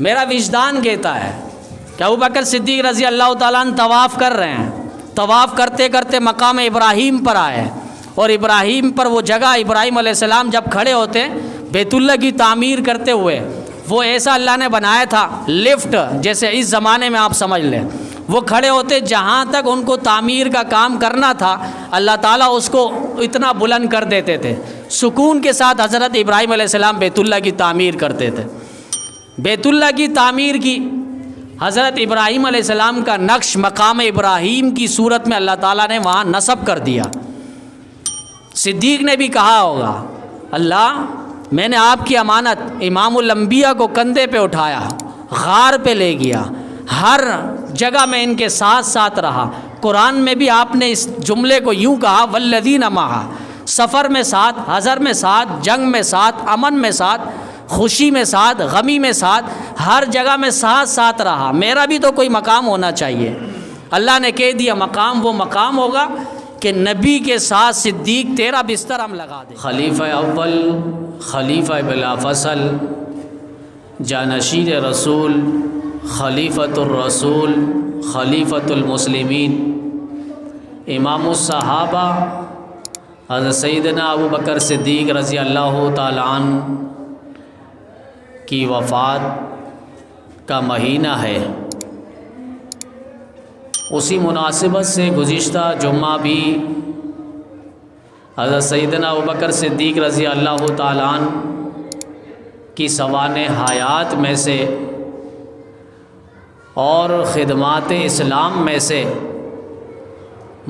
میرا وجدان کہتا ہے کہ ابوبکر صدیق رضی اللہ تعالیٰ عنہ طواف کر رہے ہیں، طواف کرتے کرتے مقام ابراہیم پر آئے، اور ابراہیم پر وہ جگہ ابراہیم علیہ السلام جب کھڑے ہوتے بیت اللہ کی تعمیر کرتے ہوئے، وہ ایسا اللہ نے بنایا تھا لفٹ، جیسے اس زمانے میں آپ سمجھ لیں، وہ کھڑے ہوتے جہاں تک ان کو تعمیر کا کام کرنا تھا اللہ تعالیٰ اس کو اتنا بلند کر دیتے تھے۔ سکون کے ساتھ حضرت ابراہیم علیہ السلام بیت اللہ کی تعمیر کرتے تھے۔ بیت اللہ کی تعمیر کی حضرت ابراہیم علیہ السلام کا نقش مقام ابراہیم کی صورت میں اللہ تعالیٰ نے وہاں نصب کر دیا۔ صدیق نے بھی کہا ہوگا، اللہ میں نے آپ کی امانت امام الانبیاء کو کندھے پہ اٹھایا، غار پہ لے گیا، ہر جگہ میں ان کے ساتھ ساتھ رہا۔ قرآن میں بھی آپ نے اس جملے کو یوں کہا، والذین معہ، سفر میں ساتھ، حضر میں ساتھ، جنگ میں ساتھ، امن میں ساتھ، خوشی میں ساتھ، غمی میں ساتھ، ہر جگہ میں ساتھ ساتھ رہا۔ میرا بھی تو کوئی مقام ہونا چاہیے۔ اللہ نے کہہ دیا مقام وہ مقام ہوگا کہ نبی کے ساتھ صدیق تیرا بستر ہم لگا دیں۔ خلیفہ اول، خلیفہ بلا فصل، جانشین رسول، خلیفۃ الرسول، خلیفۃ المسلمین، امام الصحابہ حضرت سیدنا ابوبکر صدیق رضی اللہ تعالیٰ عنہ کی وفات کا مہینہ ہے۔ اسی مناسبت سے گزشتہ جمعہ بھی حضرت سیدنا ابوبکر صدیق رضی اللہ تعالیٰ عنہ کی سوانح حیات میں سے اور خدمات اسلام میں سے،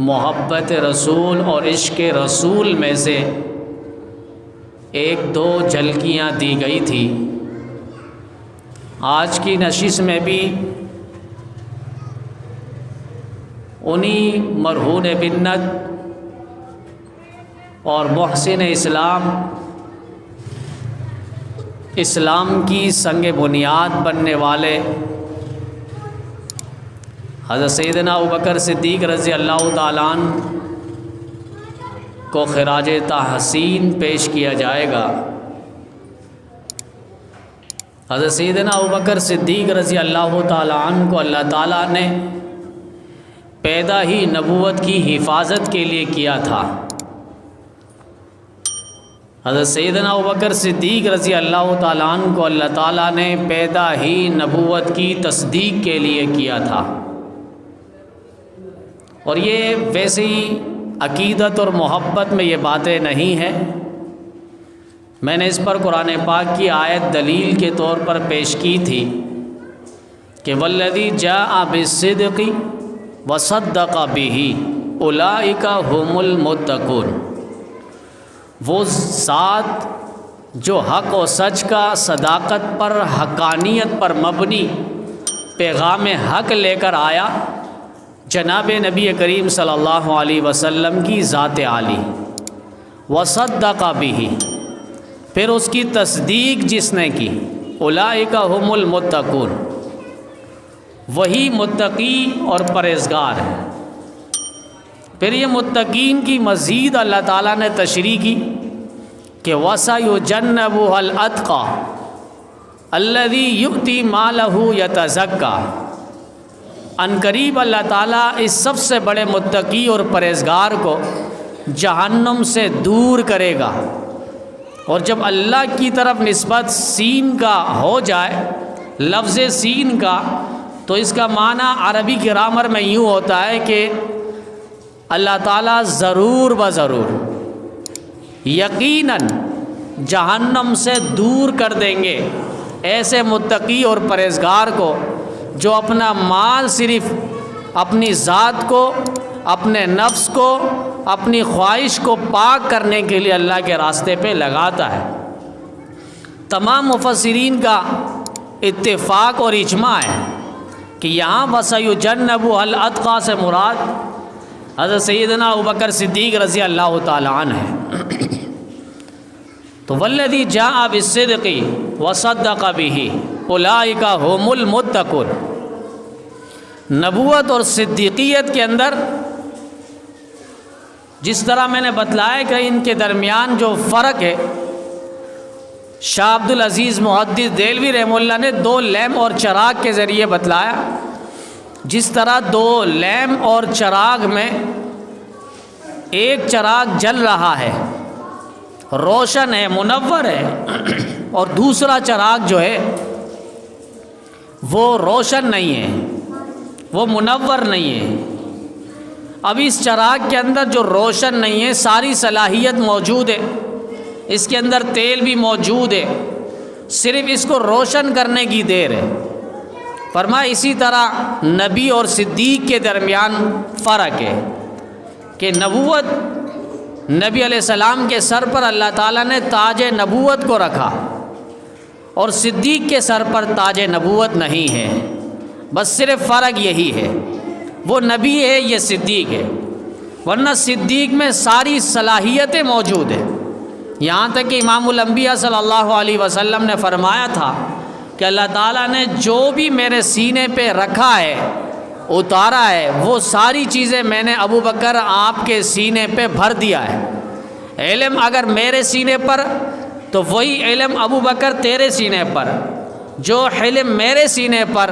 محبت رسول اور عشق رسول میں سے ایک دو جھلکیاں دی گئی تھی۔ آج کی نشست میں بھی انہی مرہون بنت اور محسن اسلام کی سنگ بنیاد بننے والے حضرت سیدنا ابوبکر صدیق رضی اللہ تعالیٰ عنہ کو خراج تحسین پیش کیا جائے گا۔ حضرت سیدنا ابوبکر صدیق رضی اللہ تعالیٰ عنہ کو اللہ تعالیٰ نے پیدا ہی نبوت کی حفاظت کے لیے کیا تھا۔ حضرت سیدنا ابوبکر صدیق رضی اللہ تعالیٰ عنہ کو اللہ تعالیٰ نے پیدا ہی نبوت کی تصدیق کے لیے کیا تھا۔ اور یہ ویسے ہی عقیدت اور محبت میں یہ باتیں نہیں ہیں، میں نے اس پر قرآن پاک کی آیت دلیل کے طور پر پیش کی تھی کہ والذی جاء بالصدق وصدق بہ اولئک هم المتقون، وہ ذات جو حق و سچ کا صداقت پر، حقانیت پر مبنی پیغام حق لے کر آیا، جناب نبی کریم صلی اللہ علیہ وسلم کی ذات عالی، وصدق بہ، پھر اس کی تصدیق جس نے کی، اولئک هم المتقون، وہی متقی اور پرہیزگار ہے۔ پھر یہ متقین کی مزید اللہ تعالیٰ نے تشریح کی کہ وَسَيُجَنَّبُهَا الْأَتْقَى الَّذِي يُؤْتِي مَالَهُ يَتَزَكَّى، عنقریب اللہ تعالیٰ اس سب سے بڑے متقی اور پرہیزگار کو جہنم سے دور کرے گا۔ اور جب اللہ کی طرف نسبت سین کا ہو جائے، لفظ سین کا، تو اس کا معنی عربی گرامر میں یوں ہوتا ہے کہ اللہ تعالیٰ ضرور بضرور، یقیناً جہنم سے دور کر دیں گے ایسے متقی اور پرہیزگار کو جو اپنا مال صرف اپنی ذات کو، اپنے نفس کو، اپنی خواہش کو پاک کرنے کے لیے اللہ کے راستے پہ لگاتا ہے۔ تمام مفسرین کا اتفاق اور اجماع ہے کہ یہاں وَسَيُجَنَّبُهَا الْأَتْقَى سے مراد حضرت سیدنا ابوبکر صدیق رضی اللہ تعالیٰ عنہ ہے۔ تو والذی جاء بالصدق وصدق بہ اولئک هم المتقون، نبوت اور صدیقیت کے اندر جس طرح میں نے بتلایا کہ ان کے درمیان جو فرق ہے، شاہ عبد العزیز محدث دہلوی رحمہ اللہ نے 2 لیمپ اور چراغ کے ذریعے بتلایا، جس طرح 2 لیمپ اور چراغ میں ایک چراغ جل رہا ہے، روشن ہے، منور ہے، اور دوسرا چراغ جو ہے وہ روشن نہیں ہے، وہ منور نہیں ہے۔ اب اس چراغ کے اندر جو روشن نہیں ہے ساری صلاحیت موجود ہے، اس کے اندر تیل بھی موجود ہے، صرف اس کو روشن کرنے کی دیر ہے۔ فرمایا اسی طرح نبی اور صدیق کے درمیان فرق ہے کہ نبوت، نبی علیہ السلام کے سر پر اللہ تعالیٰ نے تاج نبوت کو رکھا، اور صدیق کے سر پر تاج نبوت نہیں ہے، بس صرف فرق یہی ہے، وہ نبی ہے، یہ صدیق ہے، ورنہ صدیق میں ساری صلاحیتیں موجود ہیں۔ یہاں تک کہ امام الانبیاء صلی اللہ علیہ وسلم نے فرمایا تھا کہ اللہ تعالیٰ نے جو بھی میرے سینے پہ رکھا ہے، اتارا ہے، وہ ساری چیزیں میں نے ابو بکر آپ کے سینے پہ بھر دیا ہے۔ علم اگر میرے سینے پر تو وہی علم ابو بکر تیرے سینے پر، جو علم میرے سینے پر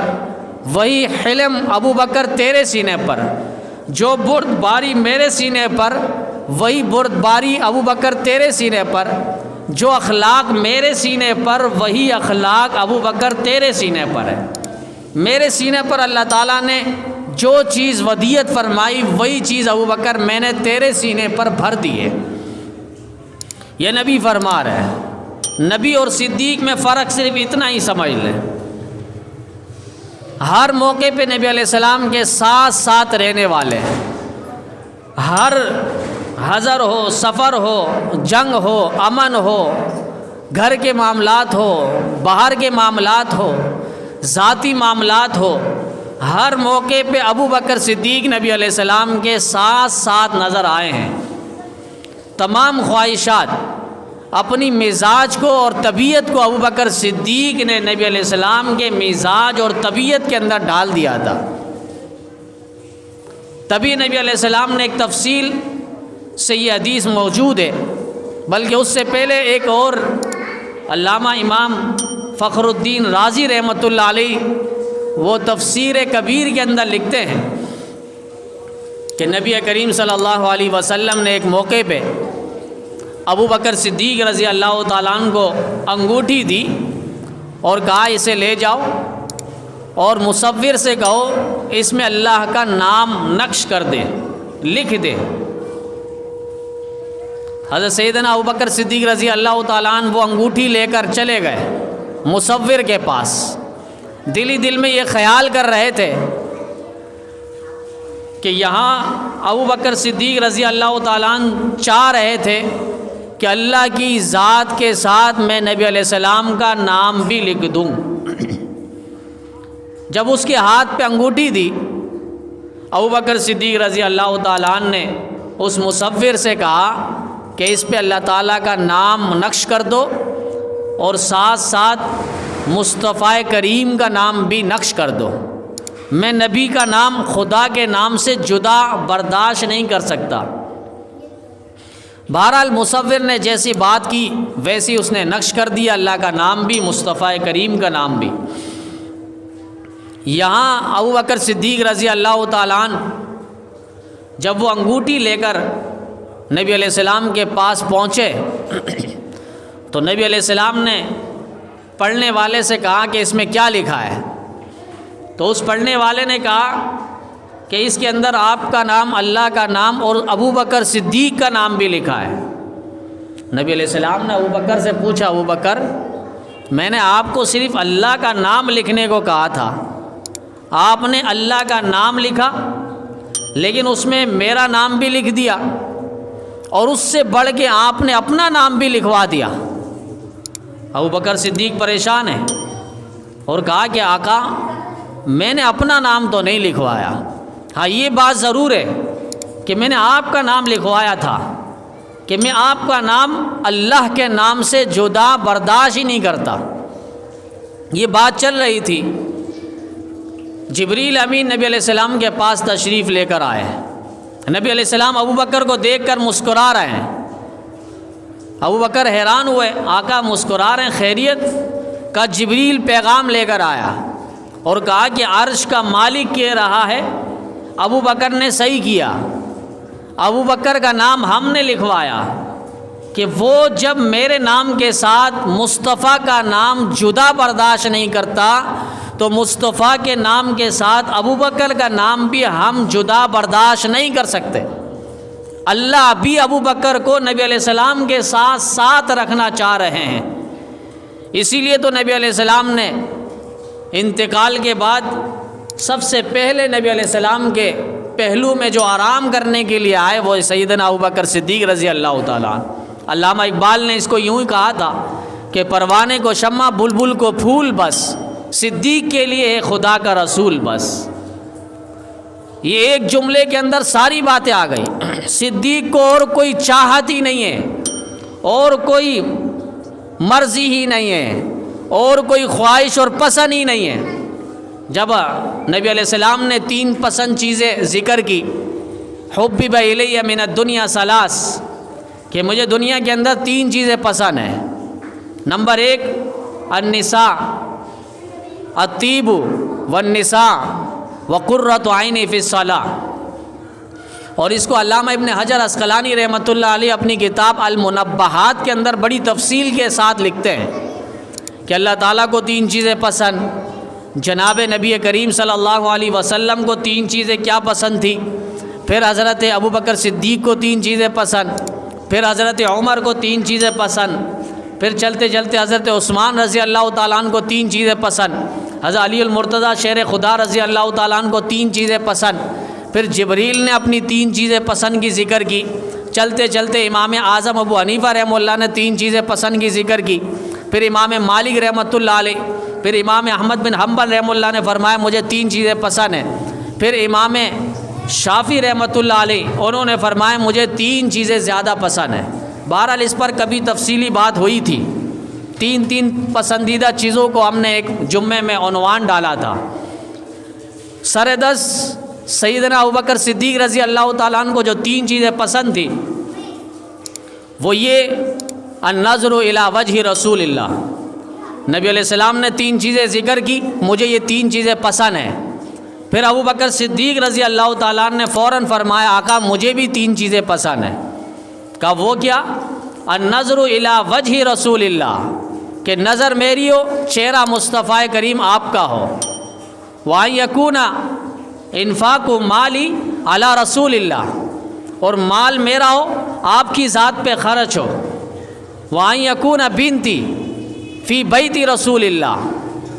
وہی علم ابو بکر تیرے سینے پر، جو برد باری میرے سینے پر وہی برد باری ابو بکر تیرے سینے پر، جو اخلاق میرے سینے پر وہی اخلاق ابو بکر تیرے سینے پر ہے۔ میرے سینے پر اللہ تعالیٰ نے جو چیز ودیعت فرمائی وہی چیز ابو بکر میں نے تیرے سینے پر بھر دی ہے۔ یہ نبی فرما رہا ہے۔ نبی اور صدیق میں فرق صرف اتنا ہی سمجھ لیں، ہر موقع پہ نبی علیہ السلام کے ساتھ ساتھ رہنے والے ہیں، ہر حضر ہو، سفر ہو، جنگ ہو، امن ہو، گھر کے معاملات ہو، باہر کے معاملات ہو، ذاتی معاملات ہو، ہر موقع پہ ابو بکر صدیق نبی علیہ السلام کے ساتھ ساتھ نظر آئے ہیں۔ تمام خواہشات، اپنی مزاج کو اور طبیعت کو ابو بکر صدیق نے نبی علیہ السلام کے مزاج اور طبیعت کے اندر ڈال دیا تھا۔ تبھی نبی علیہ السلام نے ایک تفصیل سے یہ حدیث موجود ہے، بلکہ اس سے پہلے ایک اور علامہ امام فخر الدین رازی رحمۃ اللہ علیہ وہ تفسیر کبیر کے اندر لکھتے ہیں کہ نبی کریم صلی اللہ علیہ وسلم نے ایک موقع پہ ابو بکر صدیق رضی اللہ تعالیٰ عنہ کو انگوٹھی دی اور کہا اسے لے جاؤ اور مصور سے کہو اس میں اللہ کا نام نقش کر دے، لکھ دے۔ حضرت سیدنا ابو بکر صدیق رضی اللہ تعالیٰ عنہ وہ انگوٹھی لے کر چلے گئے مصور کے پاس، دل ہی دل میں یہ خیال کر رہے تھے کہ یہاں ابو بکر صدیق رضی اللہ تعالیٰ عنہ چاہ رہے تھے کہ اللہ کی ذات کے ساتھ میں نبی علیہ السلام کا نام بھی لکھ دوں۔ جب اس کے ہاتھ پہ انگوٹھی دی، ابو بکر صدیق رضی اللہ تعالیٰ عنہ نے اس مصور سے کہا کہ اس پہ اللہ تعالیٰ کا نام نقش کر دو اور ساتھ ساتھ مصطفیٰ کریم کا نام بھی نقش کر دو، میں نبی کا نام خدا کے نام سے جدا برداشت نہیں کر سکتا۔ بہرحال مصور نے جیسی بات کی ویسی اس نے نقش کر دیا، اللہ کا نام بھی، مصطفیٰ کریم کا نام بھی۔ یہاں ابو بکر صدیق رضی اللہ تعالیٰ عنہ جب وہ انگوٹھی لے کر نبی علیہ السلام کے پاس پہنچے تو نبی علیہ السلام نے پڑھنے والے سے کہا کہ اس میں کیا لکھا ہے؟ تو اس پڑھنے والے نے کہا کہ اس کے اندر آپ کا نام، اللہ کا نام اور ابو بکر صدیق کا نام بھی لکھا ہے۔ نبی علیہ السلام نے ابو بکر سے پوچھا، ابو بکر میں نے آپ کو صرف اللہ کا نام لکھنے کو کہا تھا، آپ نے اللہ کا نام لکھا لیکن اس میں میرا نام بھی لکھ دیا اور اس سے بڑھ کے آپ نے اپنا نام بھی لکھوا دیا۔ ابو بکر صدیق پریشان ہے اور کہا کہ آقا میں نے اپنا نام تو نہیں لکھوایا، ہاں یہ بات ضرور ہے کہ میں نے آپ کا نام لکھوایا تھا کہ میں آپ کا نام اللہ کے نام سے جدا برداشت ہی نہیں کرتا۔ یہ بات چل رہی تھی، جبریل امین نبی علیہ السلام کے پاس تشریف لے کر آئے۔ نبی علیہ السلام ابو بکر کو دیکھ کر مسکرا رہے ہیں ابو بکر حیران ہوئے، آقا مسکرا رہے ہیں، خیریت؟ کا جبریل پیغام لے کر آیا اور کہا کہ عرش کا مالک کہہ رہا ہے ابو بکر نے صحیح کیا، ابو بکر کا نام ہم نے لکھوایا کہ وہ جب میرے نام کے ساتھ مصطفیٰ کا نام جدا برداشت نہیں کرتا تو مصطفیٰ کے نام کے ساتھ ابو بکر کا نام بھی ہم جدا برداشت نہیں کر سکتے۔ اللہ بھی ابو بکر کو نبی علیہ السلام کے ساتھ ساتھ رکھنا چاہ رہے ہیں، اسی لیے تو نبی علیہ السلام نے انتقال کے بعد سب سے پہلے نبی علیہ السلام کے پہلو میں جو آرام کرنے کے لیے آئے وہ سیدنا ابو بکر صدیق رضی اللہ تعالیٰ عنہ۔ علامہ اقبال نے اس کو یوں ہی کہا تھا کہ پروانے کو شمع، بلبل کو پھول، بس صدیق کے لیے ہے خدا کا رسول بس۔ یہ ایک جملے کے اندر ساری باتیں آ گئی۔ صدیق کو اور کوئی چاہت ہی نہیں ہے، اور کوئی مرضی ہی نہیں ہے، اور کوئی خواہش اور پسند ہی نہیں ہے۔ جب نبی علیہ السلام نے 3 پسند چیزیں ذکر کی، حبب الی من الدنیا ثلاث، کہ مجھے دنیا کے اندر 3 چیزیں پسند ہیں۔ نمبر 1 النساء، الطیب والنساء وقرۃ عینی فی الصلاۃ۔ اور اس کو علامہ ابن حجر عسقلانی رحمۃ اللہ علیہ اپنی کتاب المنبہات کے اندر بڑی تفصیل کے ساتھ لکھتے ہیں کہ اللہ تعالیٰ کو 3 چیزیں پسند، جناب نبی کریم صلی اللہ علیہ وسلم کو 3 چیزیں کیا پسند تھی، پھر حضرت ابو بکر صدیق کو 3 چیزیں پسند، پھر حضرت عمر کو 3 چیزیں پسند، پھر چلتے چلتے حضرت عثمان رضی اللہ تعالیٰ عنہ کو 3 چیزیں پسند، حضرت علی المرتضیٰ شیر خدا رضی اللہ تعالیٰ عنہ کو 3 چیزیں پسند، پھر جبریل نے اپنی 3 چیزیں پسند کی ذکر کی، چلتے چلتے امام اعظم ابو حنیفہ رحمہ اللہ نے 3 چیزیں پسند کی ذکر کی، پھر امام مالک رحمۃ اللہ علیہ، پھر امام احمد بن حنبل رحمہ اللہ نے فرمایا مجھے 3 چیزیں پسند ہیں، پھر امام شافعی رحمۃ اللہ علیہ انہوں نے فرمایا مجھے 3 چیزیں زیادہ پسند ہیں۔ بہرحال اس پر کبھی تفصیلی بات ہوئی تھی، 3 پسندیدہ چیزوں کو ہم نے ایک جمعے میں عنوان ڈالا تھا۔ سردس سیدنا ابوبکر صدیق رضی اللہ تعالیٰ عنہ کو جو 3 چیزیں پسند تھی وہ یہ النظر الی وجہ رسول اللہ، نبی علیہ السلام نے 3 چیزیں ذکر کی، مجھے یہ 3 چیزیں پسند ہیں۔ پھر ابوبکر صدیق رضی اللہ تعالیٰ عنہ نے فوراً فرمایا آقا مجھے بھی 3 چیزیں پسند ہیں۔ کہا وہ کیا؟ النظر الی وجہ رسول اللہ، کہ نظر میری ہو، چہرہ مصطفیٰ کریم آپ کا ہو، وَأَن يَكُونَ انفاق مالی علی رسول اللہ، اور مال میرا ہو آپ کی ذات پہ خرچ ہو، وَأَن يَكُونَ بِنْتِي فی بیت رسول اللہ،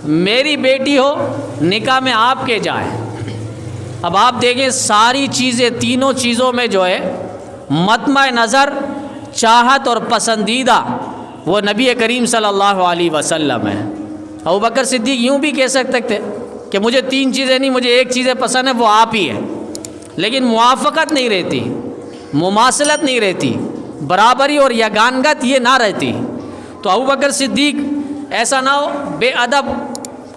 میری بیٹی ہو نکاح میں آپ کے جائیں۔ اب آپ دیکھیں ساری چیزیں، تینوں چیزوں میں جو ہے مطمع نظر، چاہت اور پسندیدہ وہ نبی کریم صلی اللہ علیہ وسلم ہے۔ ابوبکر صدیق یوں بھی کہہ سکتے تھے کہ مجھے 3 چیزیں نہیں، مجھے 1 چیزیں پسند ہے، وہ آپ ہی ہے، لیکن موافقت نہیں رہتی، مماثلت نہیں رہتی، برابری اور یگانگت یہ نہ رہتی۔ تو ابوبکر صدیق ایسا نہ ہو بے ادب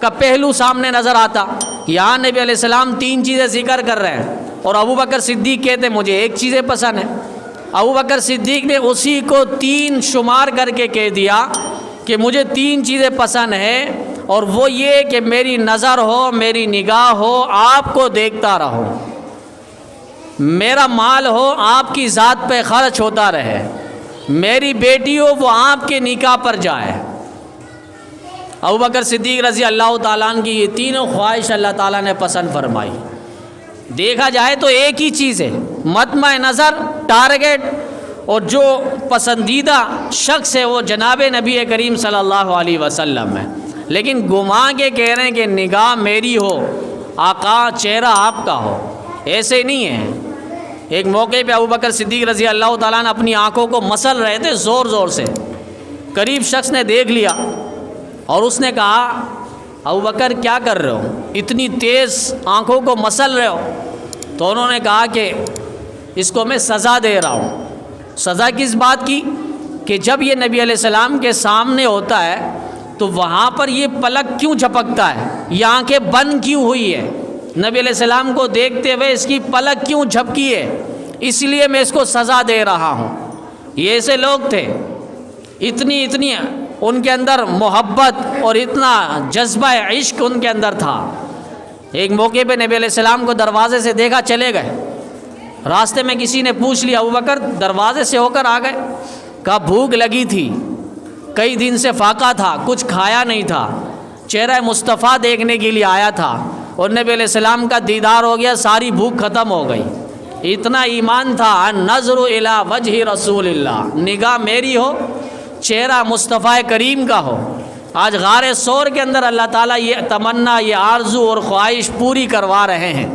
کا پہلو سامنے نظر آتا، یہاں نبی علیہ السلام 3 چیزیں ذکر کر رہے ہیں اور ابوبکر صدیق کہتے مجھے 1 چیزیں پسند ہے۔ ابوبکر صدیق نے اسی کو 3 شمار کر کے کہہ دیا کہ مجھے 3 چیزیں پسند ہیں، اور وہ یہ کہ میری نظر ہو، میری نگاہ ہو، آپ کو دیکھتا رہو، میرا مال ہو آپ کی ذات پہ خرچ ہوتا رہے، میری بیٹی ہو وہ آپ کے نکاح پر جائے۔ ابوبکر صدیق رضی اللہ تعالیٰ عنہ کی یہ تینوں خواہش اللہ تعالیٰ نے پسند فرمائی۔ دیکھا جائے تو ایک ہی چیز ہے، مطمع نظر، ٹارگیٹ، اور جو پسندیدہ شخص ہے وہ جناب نبی کریم صلی اللہ علیہ وسلم ہے، لیکن گما کے کہہ رہے ہیں کہ نگاہ میری ہو، آقا چہرہ آپ کا ہو، ایسے نہیں ہے۔ ایک موقع پہ ابوبکر صدیق رضی اللہ تعالیٰ نے اپنی آنکھوں کو مسل رہے تھے زور زور سے، قریب شخص نے دیکھ لیا اور اس نے کہا ابوبکر کیا کر رہے ہو، اتنی تیز آنکھوں کو مسل رہے ہو؟ تو انہوں نے کہا کہ اس کو میں سزا دے رہا ہوں۔ سزا کس بات کی؟ کہ جب یہ نبی علیہ السلام کے سامنے ہوتا ہے تو وہاں پر یہ پلک کیوں جھپکتا ہے، یہ آنکھیں بند کیوں ہوئی ہے، نبی علیہ السلام کو دیکھتے ہوئے اس کی پلک کیوں جھپکی ہے، اس لیے میں اس کو سزا دے رہا ہوں۔ یہ ایسے لوگ تھے اتنی ان کے اندر محبت اور اتنا جذبہ عشق ان کے اندر تھا۔ ایک موقع پہ نبی علیہ السلام کو دروازے سے دیکھا، چلے گئے۔ راستے میں کسی نے پوچھ لیا، ابوبکر دروازے سے ہو کر آ گئے؟ کہا بھوک لگی تھی، کئی دن سے فاقہ تھا، کچھ کھایا نہیں تھا، چہرہ مصطفیٰ دیکھنے کے لیے آیا تھا، اور نبی علیہ السلام کا دیدار ہو گیا، ساری بھوک ختم ہو گئی۔ اتنا ایمان تھا، النظر الی وجہ رسول اللہ، نگاہ میری ہو، چہرہ مصطفیٰ کریم کا ہو۔ آج غار ثور کے اندر اللہ تعالیٰ یہ تمنا، یہ آرزو اور خواہش پوری کروا رہے ہیں۔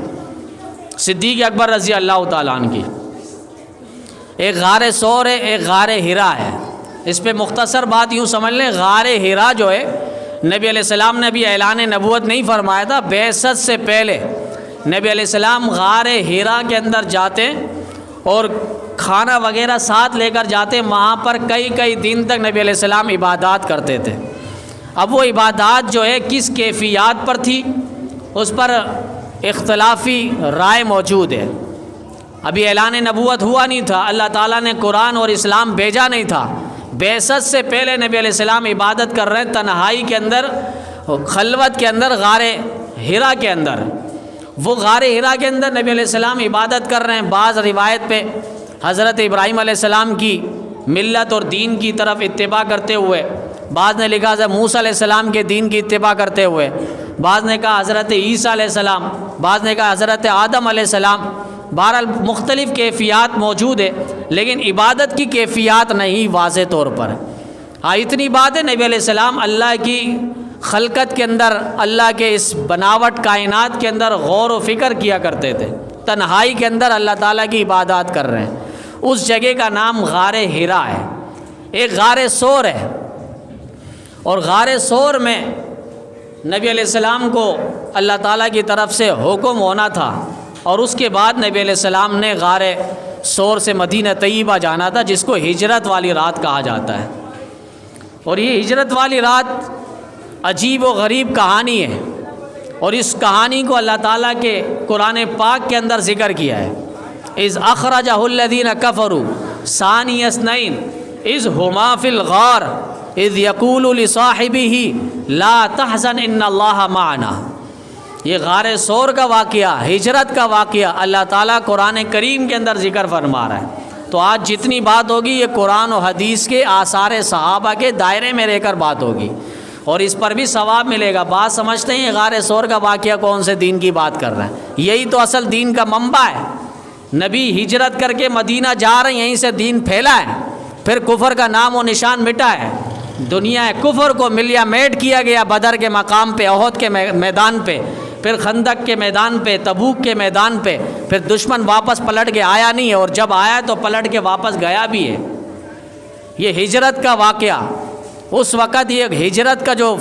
صدیق اکبر رضی اللہ تعالیٰ عنہ کی ایک غار ثور ہے، ایک غار حرا ہے۔ اس پہ مختصر بات یوں سمجھ لیں، غار حرا جو ہے، نبی علیہ السلام نے بھی اعلان نبوت نہیں فرمایا تھا، بعثت سے پہلے نبی علیہ السلام غار حرا کے اندر جاتے اور کھانا وغیرہ ساتھ لے کر جاتے، وہاں پر کئی دن تک نبی علیہ السلام عبادات کرتے تھے۔ اب وہ عبادات جو ہے کس کیفیات پر تھی، اس پر اختلافی رائے موجود ہے۔ ابھی اعلان نبوت ہوا نہیں تھا، اللہ تعالیٰ نے قرآن اور اسلام بھیجا نہیں تھا۔ بعثت سے پہلے نبی علیہ السلام عبادت کر رہے ہیں، تنہائی کے اندر، خلوت کے اندر، غار حرا کے اندر۔ وہ غار حرا کے اندر نبی علیہ السلام عبادت کر رہے ہیں۔ بعض روایت پہ حضرت ابراہیم علیہ السلام کی ملت اور دین کی طرف اتباع کرتے ہوئے، بعض نے لکھا حضرت موسیٰ علیہ السلام کے دین کی اتباع کرتے ہوئے، بعض نے کہا حضرت عیسیٰ علیہ السلام، بعض نے کہا حضرت آدم علیہ السلام۔ بہرحال مختلف کیفیات موجود ہے، لیکن عبادت کی کیفیات نہیں واضح طور پر۔ ہاں اتنی بات ہے، نبی علیہ السلام اللہ کی خلقت کے اندر، اللہ کے اس بناوٹ کائنات کے اندر غور و فکر کیا کرتے تھے، تنہائی کے اندر اللہ تعالیٰ کی عبادات کر رہے ہیں۔ اس جگہ کا نام غار حرا ہے۔ ایک غار ثور ہے، اور غار ثور میں نبی علیہ السلام کو اللہ تعالیٰ کی طرف سے حکم ہونا تھا، اور اس کے بعد نبی علیہ السلام نے غار ثور سے مدینہ طیبہ جانا تھا، جس کو ہجرت والی رات کہا جاتا ہے۔ اور یہ ہجرت والی رات عجیب و غریب کہانی ہے، اور اس کہانی کو اللہ تعالیٰ کے قرآن پاک کے اندر ذکر کیا ہے۔ اذ اخرجہ الذین کفروا ثانی اثنین اذ ہما فی الغار اذ یقول لصاحبہ لا تحزن ان اللہ معنا۔ یہ غار ثور کا واقعہ، ہجرت کا واقعہ اللہ تعالیٰ قرآن کریم کے اندر ذکر فرما رہا ہے۔ تو آج جتنی بات ہوگی یہ قرآن و حدیث کے آثار صحابہ کے دائرے میں رہ کر بات ہوگی، اور اس پر بھی ثواب ملے گا۔ بات سمجھتے ہیں یہ غار ثور کا واقعہ کون سے دین کی بات کر رہے ہیں؟ یہی تو اصل دین کا منبع ہے۔ نبی ہجرت کر کے مدینہ جا رہے ہیں، یہیں سے دین پھیلا ہے، پھر کفر کا نام و نشان مٹا ہے۔ دنیا کفر کو ملیا میٹ کیا گیا بدر کے مقام پہ، احد کے میدان پہ، پھر خندق کے میدان پہ، تبوک کے میدان پہ، پھر دشمن واپس پلٹ کے آیا نہیں ہے، اور جب آیا تو پلٹ کے واپس گیا بھی ہے۔ یہ ہجرت کا واقعہ، اس وقت یہ ہجرت کا جو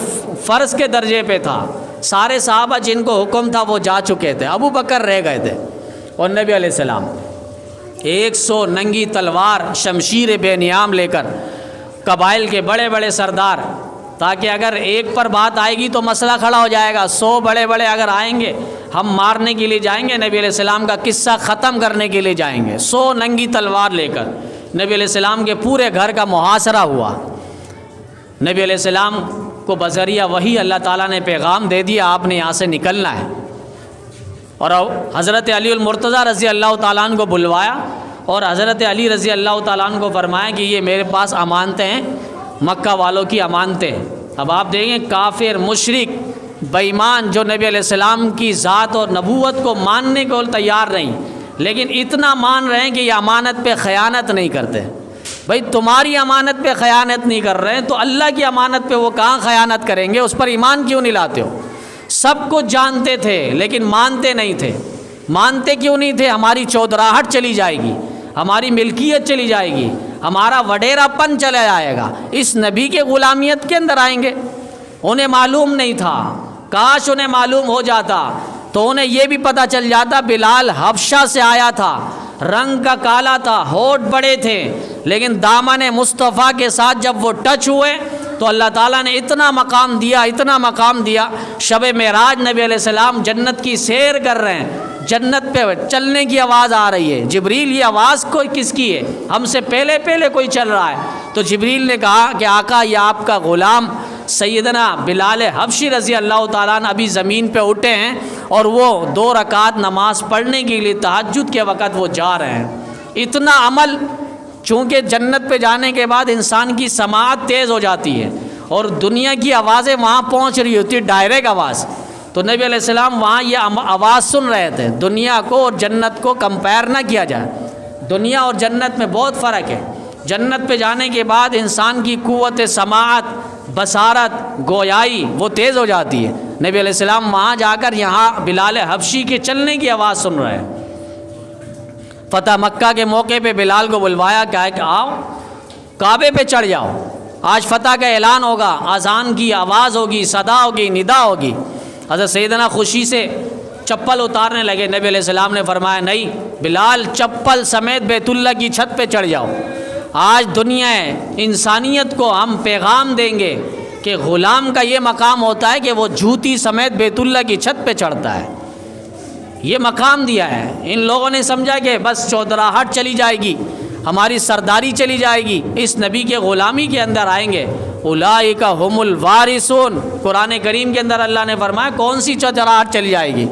فرض کے درجے پہ تھا، سارے صحابہ جن کو حکم تھا وہ جا چکے تھے، ابو بکر رہ گئے تھے، اور نبی علیہ السلام 100 ننگی تلوار، شمشیر بے نیام لے کر، قبائل کے بڑے بڑے سردار، تاکہ اگر ایک پر بات آئے گی تو مسئلہ کھڑا ہو جائے گا، 100 بڑے بڑے اگر آئیں گے ہم مارنے کے لیے جائیں گے، نبی علیہ السلام کا قصہ ختم کرنے کے لیے جائیں گے، 100 ننگی تلوار لے کر۔ نبی علیہ السلام کے پورے گھر کا محاصرہ ہوا۔ نبی علیہ السلام کو بذریعہ وحی اللہ تعالیٰ نے پیغام دے دیا، آپ نے یہاں سے نکلنا ہے، اور حضرت علی المرتضیٰ رضی اللہ تعالیٰ عنہ کو بلوایا، اور حضرت علی رضی اللہ تعالیٰ عنہ کو فرمایا کہ یہ میرے پاس امانتیں ہیں، مکہ والوں کی امانتیں۔ اب آپ دیکھیں کافر، مشرک، بے ایمان جو نبی علیہ السلام کی ذات اور نبوت کو ماننے کو تیار نہیں، لیکن اتنا مان رہے ہیں کہ یہ امانت پہ خیانت نہیں کرتے۔ بھائی تمہاری امانت پہ خیانت نہیں کر رہے ہیں تو اللہ کی امانت پہ وہ کہاں خیانت کریں گے؟ اس پر ایمان کیوں نہیں لاتے ہو؟ سب کچھ جانتے تھے لیکن مانتے نہیں تھے۔ مانتے کیوں نہیں تھے؟ ہماری چودراہٹ چلی جائے گی، ہماری ملکیت چلی جائے گی، ہمارا وڈیرا پن چلا جائے گا، اس نبی کے غلامیت کے اندر آئیں گے۔ انہیں معلوم نہیں تھا، کاش انہیں معلوم ہو جاتا تو انہیں یہ بھی پتہ چل جاتا بلال حبشہ سے آیا تھا، رنگ کا کالا تھا، ہونٹ بڑے تھے، لیکن دامن مصطفیٰ کے ساتھ جب وہ ٹچ ہوئے تو اللہ تعالیٰ نے اتنا مقام دیا. شب معراج نبی علیہ السلام جنت کی سیر کر رہے ہیں, جنت پہ چلنے کی آواز آ رہی ہے. جبریل یہ آواز کوئی کس کی ہے؟ ہم سے پہلے کوئی چل رہا ہے. تو جبریل نے کہا کہ آقا یہ آپ کا غلام سیدنا بلال حبشی رضی اللہ تعالیٰ عنہ ابھی زمین پہ اٹھے ہیں اور وہ 2 رکعت نماز پڑھنے کے لیے تہجد کے وقت وہ جا رہے ہیں. اتنا عمل, چونکہ جنت پہ جانے کے بعد انسان کی سماعت تیز ہو جاتی ہے اور دنیا کی آوازیں وہاں پہنچ رہی ہوتی ہے, ڈائریکٹ آواز. تو نبی علیہ السلام وہاں یہ آواز سن رہے تھے. دنیا کو اور جنت کو کمپیئر نہ کیا جائے, دنیا اور جنت میں بہت فرق ہے. جنت پہ جانے کے بعد انسان کی قوت سماعت, بصارت, گویائی وہ تیز ہو جاتی ہے. نبی علیہ السلام وہاں جا کر یہاں بلال حبشی کے چلنے کی آواز سن رہے ہیں. فتح مکہ کے موقع پہ بلال کو بلوایا, کہا کہ آؤ کعبے پہ چڑھ جاؤ, آج فتح کا اعلان ہوگا, اذان کی آواز ہوگی, صدا ہوگی, ندا ہوگی. حضرت سیدنا خوشی سے چپل اتارنے لگے. نبی علیہ السلام نے فرمایا نہیں بلال, چپل سمیت بیت اللہ کی چھت پہ چڑھ جاؤ. آج دنیا انسانیت کو ہم پیغام دیں گے کہ غلام کا یہ مقام ہوتا ہے کہ وہ جوتی سمیت بیت اللہ کی چھت پہ چڑھتا ہے. یہ مقام دیا ہے. ان لوگوں نے سمجھا کہ بس چودراہٹ چلی جائے گی, ہماری سرداری چلی جائے گی, اس نبی کے غلامی کے اندر آئیں گے. اولئک هم الوارثون, قرآن کریم کے اندر اللہ نے فرمایا کون سی چودراہٹ چلی جائے گی,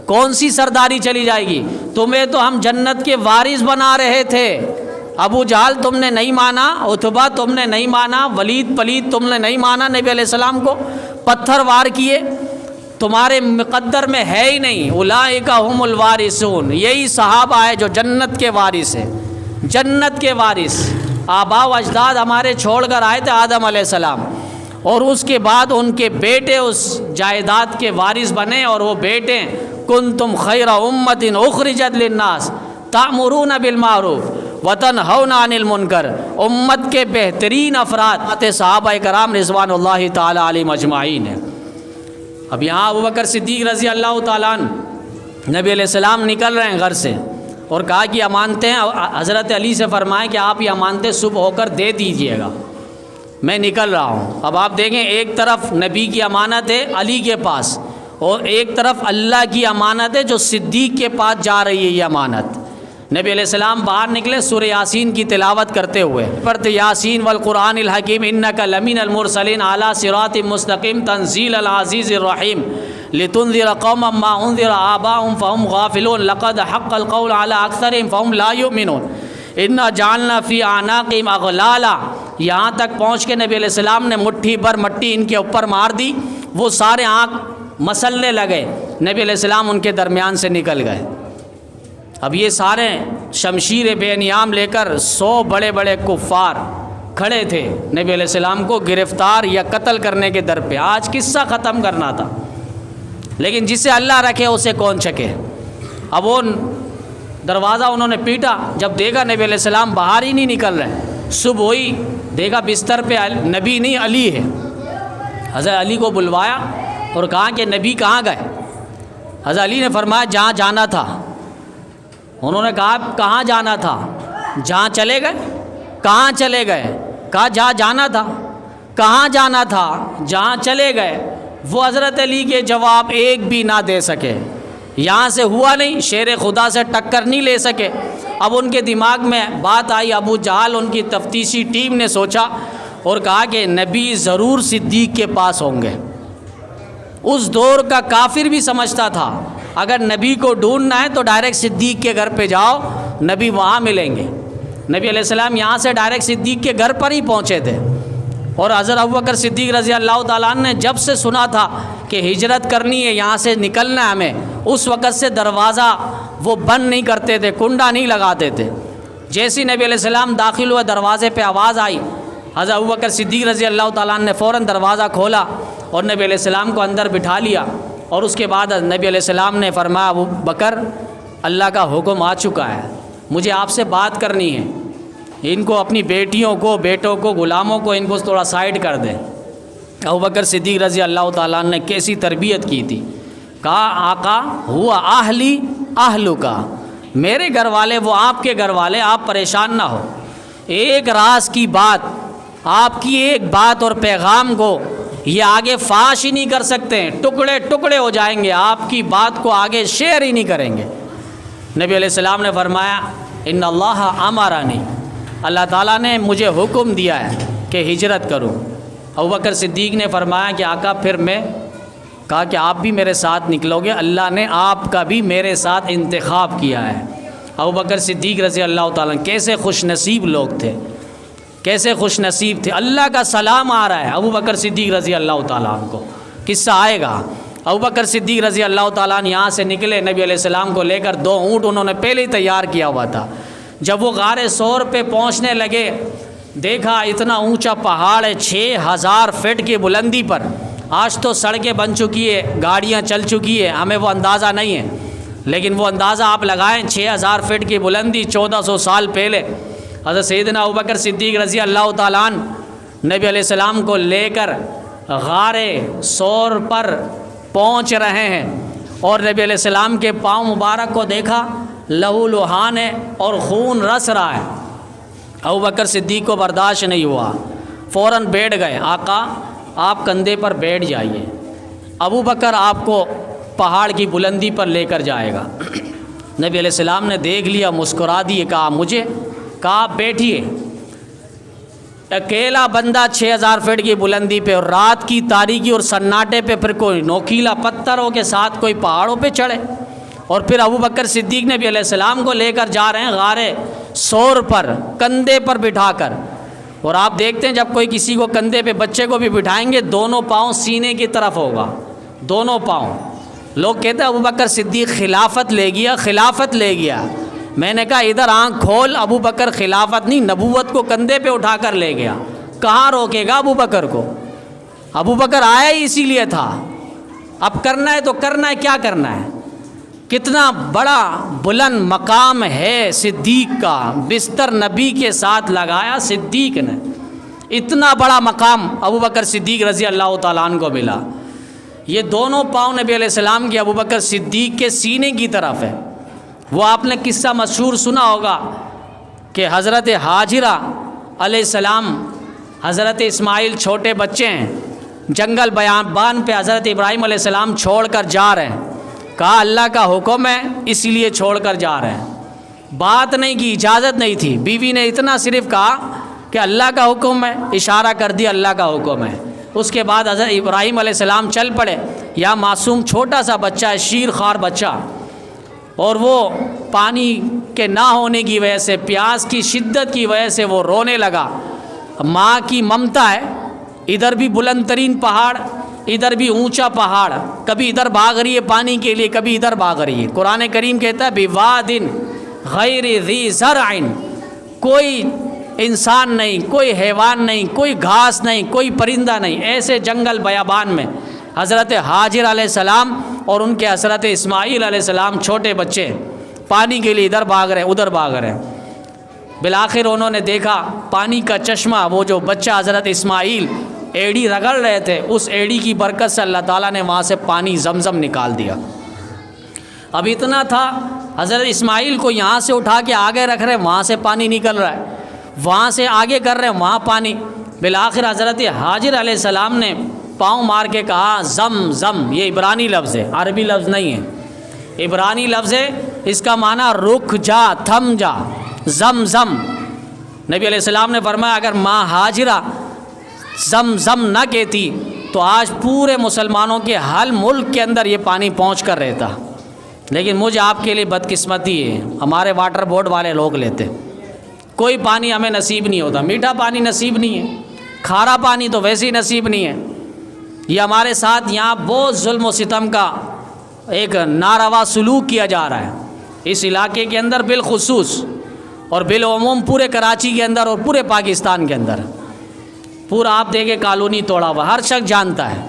کون سی سرداری چلی جائے گی. تمہیں تو ہم جنت کے وارث بنا رہے تھے. ابو جہل تم نے نہیں مانا, عتبہ تم نے نہیں مانا, ولید پلید تم نے نہیں مانا, نبی علیہ السلام کو پتھر وار کیے, تمہارے مقدر میں ہے ہی نہیں. اولئک هم الوارثون, یہی صحابہ ہے جو جنت کے وارث ہیں, جنت کے وارث. آبا و اجداد ہمارے چھوڑ کر آئے تھے آدم علیہ السلام, اور اس کے بعد ان کے بیٹے اس جائیداد کے وارث بنے, اور وہ بیٹے کنتم خیر امت اخرجت للناس تأمرون بالمعروف وتنہون عن المنکر. امت کے بہترین افراد صحابہ کرام رضوان اللہ تعالی علیہم اجمعین ہیں. اب یہاں ابوبکر صدیق رضی اللہ تعالیٰ عنہ, نبی علیہ السلام نکل رہے ہیں گھر سے, اور کہا کہ امانتیں, حضرت علی سے فرمائیں کہ آپ یہ امانتیں صبح ہو کر دے دیجئے گا, میں نکل رہا ہوں. اب آپ دیکھیں, ایک طرف نبی کی امانت ہے علی کے پاس, اور ایک طرف اللہ کی امانت ہے جو صدیق کے پاس جا رہی ہے. یہ امانت نبی علیہ السلام باہر نکلے سورہ یاسین کی تلاوت کرتے ہوئے, پڑھتے یاسین والقرآن الحکیم انک لمن المرسلین علی صراط مستقیم تنزیل العزیز الرحیم لتنذر قوما ما انذر آباؤهم فهم غافلون لقد حق القول على اکثرهم فهم لا یؤمنون انا جعلنا فی اعناقهم اغلالا. یہاں تک پہنچ کے نبی علیہ السلام نے مٹھی بھر مٹی ان کے اوپر مار دی, وہ سارے آنکھ مسلنے لگے. نبی علیہ السلام ان کے درمیان سے نکل گئے. اب یہ سارے شمشیر بے نیام لے کر 100 بڑے بڑے کفار کھڑے تھے نبی علیہ السلام کو گرفتار یا قتل کرنے کے در پہ. آج قصہ ختم کرنا تھا, لیکن جسے اللہ رکھے اسے کون چکے. اب وہ دروازہ انہوں نے پیٹا, جب دیکھا نبی علیہ السلام باہر ہی نہیں نکل رہے. صبح ہوئی, دیکھا بستر پہ نبی نہیں علی ہے. حضرت علی کو بلوایا اور کہا کہ نبی کہاں گئے. حضرت علی نے فرمایا جہاں جانا تھا. انہوں نے کہا کہاں جانا تھا. جہاں چلے گئے. کہاں چلے گئے. کہا جہاں جانا تھا. کہاں جانا تھا. جہاں چلے گئے. وہ حضرت علی کے جواب ایک بھی نہ دے سکے. یہاں سے ہوا نہیں, شیر خدا سے ٹکر نہیں لے سکے. اب ان کے دماغ میں بات آئی. ابو جہل ان کی تفتیشی ٹیم نے سوچا اور کہا کہ نبی ضرور صدیق کے پاس ہوں گے. اس دور کا کافر بھی سمجھتا تھا اگر نبی کو ڈھونڈنا ہے تو ڈائریکٹ صدیق کے گھر پہ جاؤ, نبی وہاں ملیں گے. نبی علیہ السلام یہاں سے ڈائریکٹ صدیق کے گھر پر ہی پہنچے تھے. اور حضرت ابوبکر صدیق رضی اللہ تعالیٰ عنہ نے جب سے سنا تھا کہ ہجرت کرنی ہے, یہاں سے نکلنا ہے ہمیں, اس وقت سے دروازہ وہ بند نہیں کرتے تھے, کنڈا نہیں لگاتے تھے. جیسی نبی علیہ السلام داخل ہوئے دروازے پہ آواز آئی, حضرت ابوبکر صدیق رضی اللہ تعالیٰ عنہ نے فوراً دروازہ کھولا اور نبی علیہ السلام کو اندر بٹھا لیا. اور اس کے بعد نبی علیہ السلام نے فرمایا ابو بکر اللہ کا حکم آ چکا ہے, مجھے آپ سے بات کرنی ہے. ان کو اپنی بیٹیوں کو, بیٹوں کو, غلاموں کو ان کو تھوڑا سائڈ کر دیں. ابوبکر صدیق رضی اللہ تعالیٰ عنہ نے کیسی تربیت کی تھی. کہا آقا ہوا اہلی اہلو کا, میرے گھر والے وہ آپ کے گھر والے, آپ پریشان نہ ہو. ایک راز کی بات آپ کی ایک بات اور پیغام کو یہ آگے فاش ہی نہیں کر سکتے ہیں، ٹکڑے ٹکڑے ہو جائیں گے، آپ کی بات کو آگے شیئر ہی نہیں کریں گے۔ نبی علیہ السلام نے فرمایا ان اللہ امرنی، اللہ تعالیٰ نے مجھے حکم دیا ہے کہ ہجرت کروں۔ ابوبکر صدیق نے فرمایا کہ آقا پھر میں کہا کہ آپ بھی میرے ساتھ نکلو گے، اللہ نے آپ کا بھی میرے ساتھ انتخاب کیا ہے۔ ابوبکر صدیق رضی اللہ تعالیٰ کیسے خوش نصیب لوگ تھے، کیسے خوش نصیب تھے۔ اللہ کا سلام آ رہا ہے ابوبکر صدیق رضی اللہ تعالیٰ عنہ کو، قصہ آئے گا۔ ابوبکر صدیق رضی اللہ تعالیٰ عنہ یہاں سے نکلے، نبی علیہ السلام کو لے کر 2 اونٹ انہوں نے پہلے ہی تیار کیا ہوا تھا۔ جب وہ غار ثور پہ پہنچنے لگے، دیکھا اتنا اونچا پہاڑ ہے 6000 فٹ کی بلندی پر۔ آج تو سڑکیں بن چکی ہے، گاڑیاں چل چکی ہے، ہمیں وہ اندازہ نہیں ہے، لیکن وہ اندازہ آپ لگائیں 6000 فٹ کی بلندی 1400 سال پہلے۔ حضرت سیدنا ابوبکر صدیق رضی اللہ تعالیٰ عنہ نبی علیہ السلام کو لے کر غار ثور پر پہنچ رہے ہیں، اور نبی علیہ السلام کے پاؤں مبارک کو دیکھا، لہو لہان ہے اور خون رس رہا ہے۔ ابوبکر صدیق کو برداشت نہیں ہوا، فوراً بیٹھ گئے۔ آقا آپ کندھے پر بیٹھ جائیے، ابوبکر آپ کو پہاڑ کی بلندی پر لے کر جائے گا۔ نبی علیہ السلام نے دیکھ لیا، مسکرا دیے، کہا مجھے، کہا آپ بیٹھیے۔ اکیلا بندہ 6000 فٹ کی بلندی پہ، اور رات کی تاریکی اور سناٹے پہ پھر کوئی نوکیلا پتھروں کے ساتھ کوئی پہاڑوں پہ چڑھے، اور پھر ابوبکر صدیق نبی علیہ السلام کو لے کر جا رہے ہیں غار ثور پر، کندھے پر بٹھا کر۔ اور آپ دیکھتے ہیں جب کوئی کسی کو کندھے پہ، بچے کو بھی بٹھائیں گے، دونوں پاؤں سینے کی طرف ہوگا، دونوں پاؤں۔ لوگ کہتے ہیں ابوبکر صدیق خلافت لے گیا، خلافت لے گیا۔ میں نے کہا ادھر آنکھ کھول، ابوبکر خلافت نہیں، نبوت کو کندھے پہ اٹھا کر لے گیا۔ کہاں روکے گا ابوبکر کو؟ ابوبکر آیا ہی اسی لیے تھا، اب کرنا ہے تو کرنا ہے، کیا کرنا ہے؟ کتنا بڑا بلند مقام ہے صدیق کا، بستر نبی کے ساتھ لگایا صدیق نے، اتنا بڑا مقام ابوبکر صدیق رضی اللہ تعالیٰ عنہ کو ملا۔ یہ دونوں پاؤں نبی علیہ السلام کے ابوبکر صدیق کے سینے کی طرف ہے۔ وہ آپ نے قصہ مشہور سنا ہوگا کہ حضرت ہاجرہ علیہ السلام، حضرت اسماعیل چھوٹے بچے ہیں، جنگل بیابان پہ حضرت ابراہیم علیہ السلام چھوڑ کر جا رہے ہیں۔ کہا اللہ کا حکم ہے اس لیے چھوڑ کر جا رہے ہیں، بات نہیں کی، اجازت نہیں تھی۔ بیوی نے اتنا صرف کہا کہ اللہ کا حکم ہے، اشارہ کر دیا اللہ کا حکم ہے۔ اس کے بعد حضرت ابراہیم علیہ السلام چل پڑے۔ یا معصوم چھوٹا سا بچہ ہے، شیر خوار بچہ، اور وہ پانی کے نہ ہونے کی وجہ سے، پیاس کی شدت کی وجہ سے وہ رونے لگا۔ ماں کی ممتا ہے، ادھر بھی بلند ترین پہاڑ، ادھر بھی اونچا پہاڑ، کبھی ادھر بھاگ رہی ہے پانی کے لیے، کبھی ادھر بھاگ رہی ہے۔ قرآن کریم کہتا ہے بواد غیر ذی زرع، کوئی انسان نہیں، کوئی حیوان نہیں، کوئی گھاس نہیں، کوئی پرندہ نہیں، ایسے جنگل بیابان میں حضرت ہاجر علیہ السلام اور ان کے حضرت اسماعیل علیہ السلام چھوٹے بچے پانی کے لیے ادھر بھاگ رہے ہیں، ادھر بھاگ رہے ہیں۔ بالآخر انہوں نے دیکھا پانی کا چشمہ، وہ جو بچہ حضرت اسماعیل ایڑی رگڑ رہے تھے، اس ایڑی کی برکت سے اللہ تعالیٰ نے وہاں سے پانی زمزم نکال دیا۔ اب اتنا تھا، حضرت اسماعیل کو یہاں سے اٹھا کے آگے رکھ رہے ہیں، وہاں سے پانی نکل رہا ہے، وہاں سے آگے کر رہے ہیں، وہاں پانی۔ بالآخر حضرت ہاجر علیہ السلام نے پاؤں مار کے کہا زم زم، یہ عبرانی لفظ ہے، عربی لفظ نہیں ہے، عبرانی لفظ ہے، اس کا معنی رک جا، تھم جا، زم زم۔ نبی علیہ السلام نے فرمایا اگر ماں ہاجرہ زم زم نہ کہتی تو آج پورے مسلمانوں کے ہر ملک کے اندر یہ پانی پہنچ کر رہتا، لیکن مجھے آپ کے لیے بدقسمتی ہے، ہمارے واٹر بورڈ والے لوگ لیتے، کوئی پانی ہمیں نصیب نہیں ہوتا، میٹھا پانی نصیب نہیں ہے، کھارا پانی تو ویسے ہی نصیب نہیں ہے۔ یہ ہمارے ساتھ یہاں بہت ظلم و ستم کا ایک ناروا سلوک کیا جا رہا ہے اس علاقے کے اندر بالخصوص، اور بالعموم پورے کراچی کے اندر اور پورے پاکستان کے اندر پورا آپ دیکھیں کالونی توڑا ہوا، ہر شخص جانتا ہے،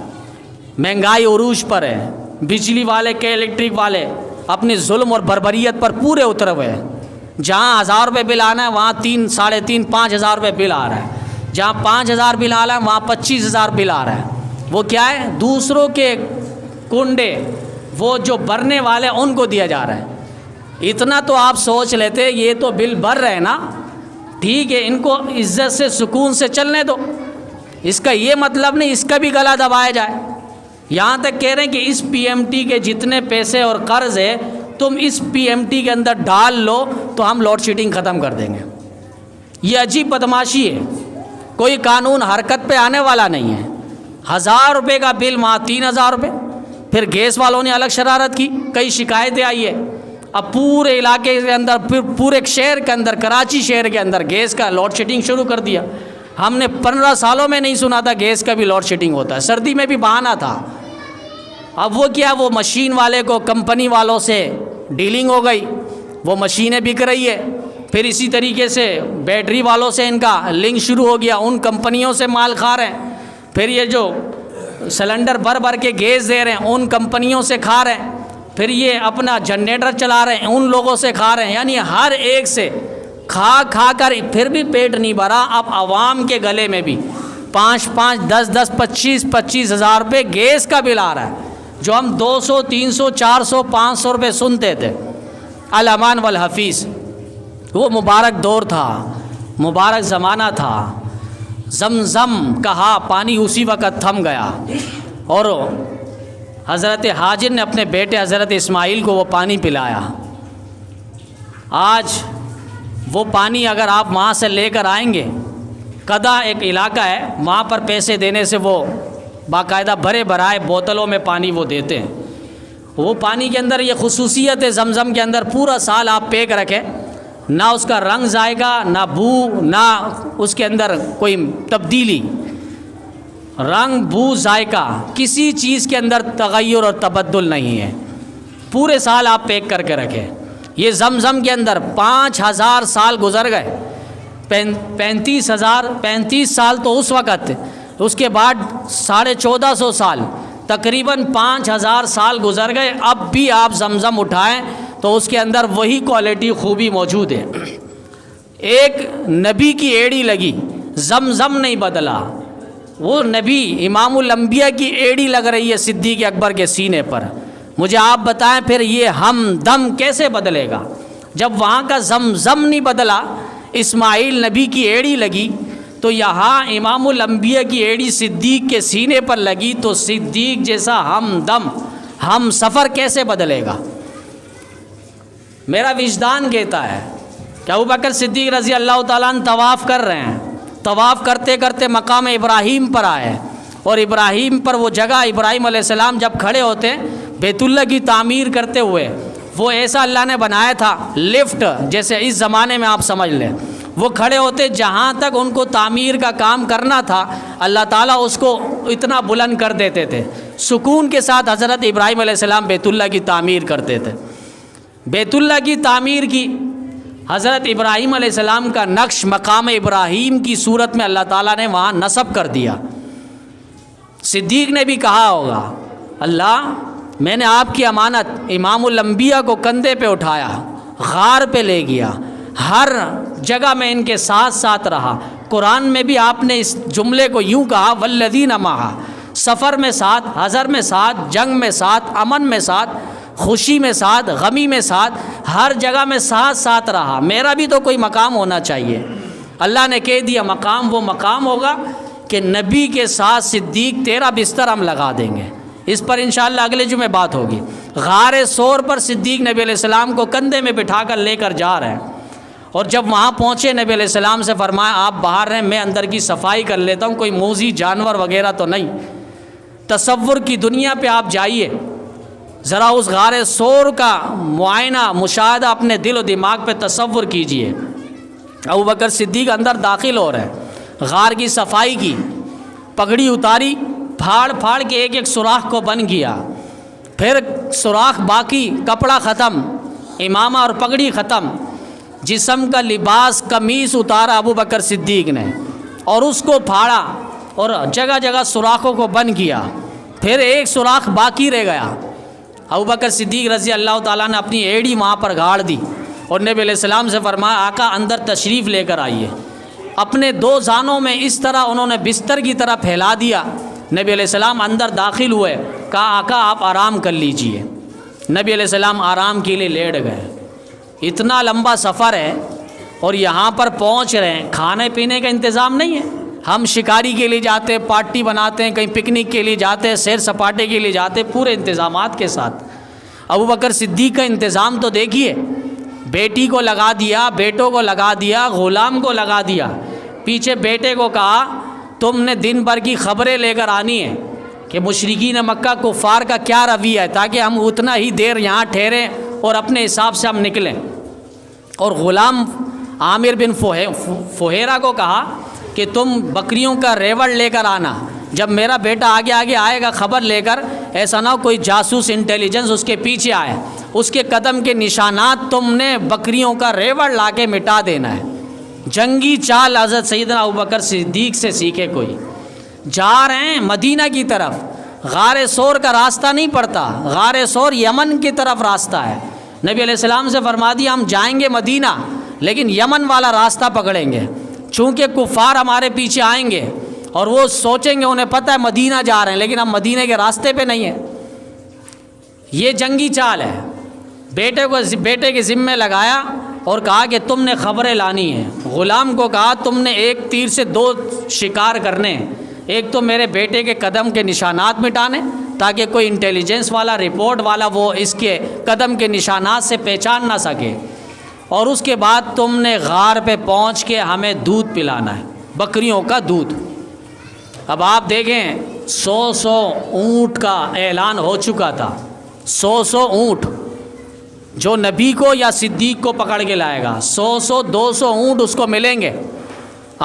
مہنگائی عروج پر ہے، بجلی والے کے الیکٹرک والے اپنے ظلم اور بربریت پر پورے اترے ہوئے ہیں۔ جہاں 1000 روپے بل آنا ہے وہاں 3، 3.5، 5,000 روپے بل آ رہا ہے، جہاں 5,000 بل آ رہا ہے وہاں 25,000 بل آ رہا ہے۔ وہ کیا ہے؟ دوسروں کے کنڈے وہ جو بھرنے والے ان کو دیا جا رہا ہے۔ اتنا تو آپ سوچ لیتے یہ تو بل بھر رہے ہیں نا، ٹھیک ہے ان کو عزت سے سکون سے چلنے دو، اس کا یہ مطلب نہیں اس کا بھی گلا دبایا جائے۔ یہاں تک کہہ رہے ہیں کہ اس پی ایم ٹی کے جتنے پیسے اور قرض ہے تم اس پی ایم ٹی کے اندر ڈال لو تو ہم لوڈ شیڈنگ ختم کر دیں گے۔ یہ عجیب بدماشی ہے، کوئی قانون حرکت پہ آنے والا نہیں ہے۔ 1000 روپے کا بل وہاں 3000 روپے۔ پھر گیس والوں نے الگ شرارت کی، کئی شکایتیں آئی ہے، اب پورے علاقے کے اندر، پھر پورے شہر کے اندر، کراچی شہر کے اندر گیس کا لوڈ شیڈنگ شروع کر دیا۔ ہم نے 15 سالوں میں نہیں سنا تھا گیس کا بھی لوڈ شیڈنگ ہوتا ہے، سردی میں بھی بہانہ تھا۔ اب وہ کیا، وہ مشین والے کو کمپنی والوں سے ڈیلنگ ہو گئی، وہ مشینیں بک رہی ہے، پھر اسی طریقے سے بیٹری والوں سے ان کا لنک شروع ہو گیا، ان کمپنیوں سے مال کھا رہے ہیں، پھر یہ جو سلنڈر بھر کے گیس دے رہے ہیں ان کمپنیوں سے کھا رہے ہیں، پھر یہ اپنا جنریٹر چلا رہے ہیں ان لوگوں سے کھا رہے ہیں، یعنی ہر ایک سے کھا کر پھر بھی پیٹ نہیں بھرا۔ اب عوام کے گلے میں بھی 5 10 25 ہزار روپے گیس کا بل آ رہا ہے، جو ہم 200 300 400 500 روپے سنتے تھے۔ الامان والحفیظ، وہ مبارک دور تھا، مبارک زمانہ تھا، زمزم کہا پانی اسی وقت تھم گیا، اور حضرت حاجر نے اپنے بیٹے حضرت اسماعیل کو وہ پانی پلایا۔ آج وہ پانی اگر آپ وہاں سے لے کر آئیں گے، قدا ایک علاقہ ہے وہاں پر پیسے دینے سے وہ باقاعدہ بھرے بھرائے بوتلوں میں پانی وہ دیتے ہیں۔ وہ پانی کے اندر یہ خصوصیت ہے زمزم کے اندر، پورا سال آپ پیک رکھیں، نہ اس کا رنگ ذائقہ، نہ بو، نہ اس کے اندر کوئی تبدیلی، رنگ بو ذائقہ کسی چیز کے اندر تغیر اور تبدل نہیں ہے، پورے سال آپ پیک کر کے رکھیں۔ یہ زمزم کے اندر 5000 سال گزر گئے، 35 سال تو اس وقت، اس کے بعد 1450 سال، تقریباً 5000 سال گزر گئے، اب بھی آپ زمزم اٹھائیں تو اس کے اندر وہی کوالٹی خوبی موجود ہے۔ ایک نبی کی ایڑی لگی، زمزم نہیں بدلا، وہ نبی امام الانبیاء کی ایڑی لگ رہی ہے صدیق اکبر کے سینے پر۔ مجھے آپ بتائیں پھر یہ ہم دم کیسے بدلے گا؟ جب وہاں کا زمزم نہیں بدلا، اسماعیل نبی کی ایڑی لگی، تو یہاں امام الانبیاء کی ایڑی صدیق کے سینے پر لگی، تو صدیق جیسا ہم دم، ہم سفر کیسے بدلے گا؟ میرا وجدان کہتا ہے کہ ابوبکر صدیق رضی اللہ تعالیٰ عنہ طواف کر رہے ہیں، طواف کرتے کرتے مقام ابراہیم پر آئے، اور ابراہیم پر وہ جگہ، ابراہیم علیہ السلام جب کھڑے ہوتے بیت اللہ کی تعمیر کرتے ہوئے، وہ ایسا اللہ نے بنایا تھا لفٹ، جیسے اس زمانے میں آپ سمجھ لیں، وہ کھڑے ہوتے جہاں تک ان کو تعمیر کا کام کرنا تھا، اللہ تعالیٰ اس کو اتنا بلند کر دیتے تھے۔ سکون کے ساتھ حضرت ابراہیم علیہ السلام بیت اللہ کی تعمیر کرتے تھے۔ بیت اللہ کی تعمیر کی، حضرت ابراہیم علیہ السلام کا نقش مقام ابراہیم کی صورت میں اللہ تعالیٰ نے وہاں نصب کر دیا۔ صدیق نے بھی کہا ہوگا، اللہ میں نے آپ کی امانت امام الانبیاء کو کندھے پہ اٹھایا، غار پہ لے گیا، ہر جگہ میں ان کے ساتھ ساتھ رہا۔ قرآن میں بھی آپ نے اس جملے کو یوں کہا، والذین معہ، سفر میں ساتھ، حضر میں ساتھ، جنگ میں ساتھ، امن میں ساتھ، خوشی میں ساتھ، غمی میں ساتھ، ہر جگہ میں ساتھ ساتھ رہا۔ میرا بھی تو کوئی مقام ہونا چاہیے۔ اللہ نے کہہ دیا مقام وہ مقام ہوگا کہ نبی کے ساتھ صدیق تیرا بستر ہم لگا دیں گے۔ اس پر انشاءاللہ اگلے جمعے بات ہوگی۔ غار سور پر صدیق نبی علیہ السلام کو کندھے میں بٹھا کر لے کر جا رہے ہیں، اور جب وہاں پہنچے نبی علیہ السلام سے فرمایا آپ باہر رہیں، میں اندر کی صفائی کر لیتا ہوں، کوئی موذی جانور وغیرہ تو نہیں۔ تصور کی دنیا پہ آپ جائیے، ذرا اس غار سور کا معائنہ، مشاہدہ اپنے دل و دماغ پہ تصور کیجئے۔ ابوبکر صدیق اندر داخل ہو رہے ہیں، غار کی صفائی کی، پگڑی اتاری، پھاڑ پھاڑ کے ایک ایک سوراخ کو بند کیا، پھر سوراخ باقی، کپڑا ختم، امامہ اور پگڑی ختم، جسم کا لباس قمیص اتارا ابوبکر صدیق نے، اور اس کو پھاڑا اور جگہ جگہ سوراخوں کو بند کیا، پھر ایک سوراخ باقی رہ گیا۔ ابوبکر صدیق رضی اللہ تعالیٰ نے اپنی ایڑی وہاں پر گاڑ دی، اور نبی علیہ السلام سے فرمایا آقا اندر تشریف لے کر آئیے۔ اپنے دو زانوں میں اس طرح انہوں نے بستر کی طرح پھیلا دیا۔ نبی علیہ السلام اندر داخل ہوئے، کہا آقا آپ آرام کر لیجئے۔ نبی علیہ السلام آرام کے لیے لیٹ گئے۔ اتنا لمبا سفر ہے، اور یہاں پر پہنچ رہے ہیں، کھانے پینے کا انتظام نہیں ہے. ہم شکاری کے لیے جاتے ہیں، پارٹی بناتے ہیں، کہیں پکنک کے لیے جاتے ہیں، سیر سپاٹے کے لیے جاتے ہیں، پورے انتظامات کے ساتھ. ابو بکر صدیق کا انتظام تو دیکھیے، بیٹی کو لگا دیا، بیٹوں کو لگا دیا، غلام کو لگا دیا. پیچھے بیٹے کو کہا تم نے دن بھر کی خبریں لے کر آنی ہے کہ مشرکین مکہ کفار کا کیا رویہ ہے، تاکہ ہم اتنا ہی دیر یہاں ٹھہریں اور اپنے حساب سے ہم نکلیں. اور غلام عامر بن فہیرہ کو کہا کہ تم بکریوں کا ریوڑ لے کر آنا، جب میرا بیٹا آگے آگے آئے گا خبر لے کر، ایسا نہ ہو کوئی جاسوس انٹیلیجنس اس کے پیچھے آئے، اس کے قدم کے نشانات تم نے بکریوں کا ریوڑ لا کے مٹا دینا ہے. جنگی چال حضرت سیدنا ابوبکر صدیق سے سیکھے. کوئی جا رہے ہیں مدینہ کی طرف، غار ثور کا راستہ نہیں پڑتا، غار ثور یمن کی طرف راستہ ہے. نبی علیہ السلام سے فرما دیا ہم جائیں گے مدینہ لیکن یمن والا راستہ پکڑیں گے، چونکہ کفار ہمارے پیچھے آئیں گے اور وہ سوچیں گے انہیں پتہ ہے مدینہ جا رہے ہیں لیکن ہم مدینہ کے راستے پہ نہیں ہیں. یہ جنگی چال ہے. بیٹے کے ذمے لگایا اور کہا کہ تم نے خبریں لانی ہیں. غلام کو کہا تم نے ایک تیر سے 2 شکار کرنے ہیں، ایک تو میرے بیٹے کے قدم کے نشانات مٹانے تاکہ کوئی انٹیلیجنس والا رپورٹ والا وہ اس کے قدم کے نشانات سے پہچان نہ سکے، اور اس کے بعد تم نے غار پہ پہنچ کے ہمیں دودھ پلانا ہے، بکریوں کا دودھ. اب آپ دیکھیں 100 اونٹ کا اعلان ہو چکا تھا. 100 اونٹ جو نبی کو یا صدیق کو پکڑ کے لائے گا، 200 اونٹ اس کو ملیں گے.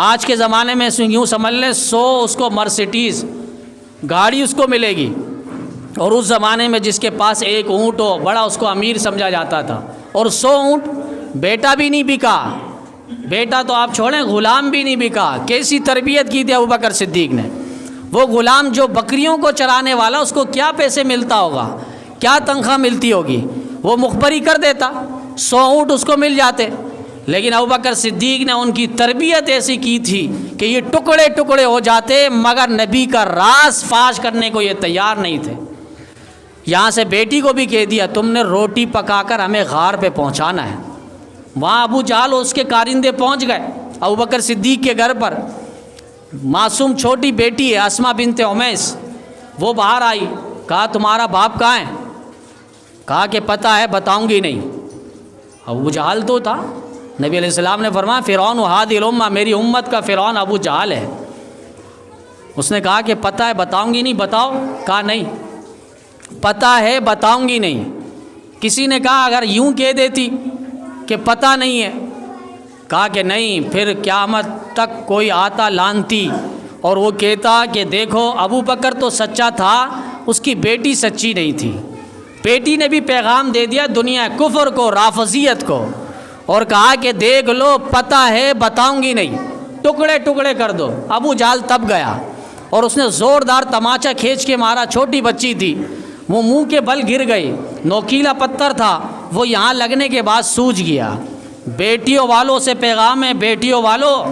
آج کے زمانے میں یوں سمجھ لیں 100 اس کو مرسیڈیز گاڑی اس کو ملے گی، اور اس زمانے میں جس کے پاس 1 اونٹ ہو بڑا اس کو امیر سمجھا جاتا تھا. اور 100 اونٹ، بیٹا بھی نہیں بکا، بیٹا تو آپ چھوڑیں غلام بھی نہیں بکا. کیسی تربیت کی تھی ابوبکر صدیق نے. وہ غلام جو بکریوں کو چرانے والا اس کو کیا پیسے ملتا ہوگا، کیا تنخواہ ملتی ہوگی، وہ مخبری کر دیتا، 100 اونٹ اس کو مل جاتے. لیکن ابوبکر صدیق نے ان کی تربیت ایسی کی تھی کہ یہ ٹکڑے ٹکڑے ہو جاتے، مگر نبی کا راز فاش کرنے کو یہ تیار نہیں تھے. یہاں سے بیٹی کو بھی کہہ دیا تم نے روٹی پکا کر ہمیں غار پہ پہنچانا ہے. وہاں ابو جہل اور اس کے کارندے پہنچ گئے ابوبکر صدیق کے گھر پر. معصوم چھوٹی بیٹی ہے اسما بنت امیس، وہ باہر آئی، کہا تمہارا باپ کہاں ہے؟ کہا کہ پتہ ہے بتاؤں گی نہیں. ابو جہل تو تھا. نبی علیہ السلام نے فرمایا فرعون ہادی الامہ، میری امت کا فرعون ابو جہل ہے. اس نے کہا کہ پتہ ہے بتاؤں گی نہیں. بتاؤ. کہا نہیں پتہ ہے بتاؤں گی نہیں. کسی نے کہا اگر یوں کہہ دیتی کہ پتہ نہیں ہے، کہا کہ نہیں، پھر قیامت تک کوئی آتا لانتی اور وہ کہتا کہ دیکھو ابو بکر تو سچا تھا، اس کی بیٹی سچی نہیں تھی. بیٹی نے بھی پیغام دے دیا دنیا کفر کو، رافضیت کو، اور کہا کہ دیکھ لو پتہ ہے بتاؤں گی نہیں، ٹکڑے ٹکڑے کر دو. ابو جہل تب گیا اور اس نے زوردار تماچا کھینچ کے مارا. چھوٹی بچی تھی، وہ منہ کے بل گر گئی. نوکیلا پتھر تھا، وہ یہاں لگنے کے بعد سوج گیا. بیٹیوں والوں سے پیغام ہے، بیٹیوں والوں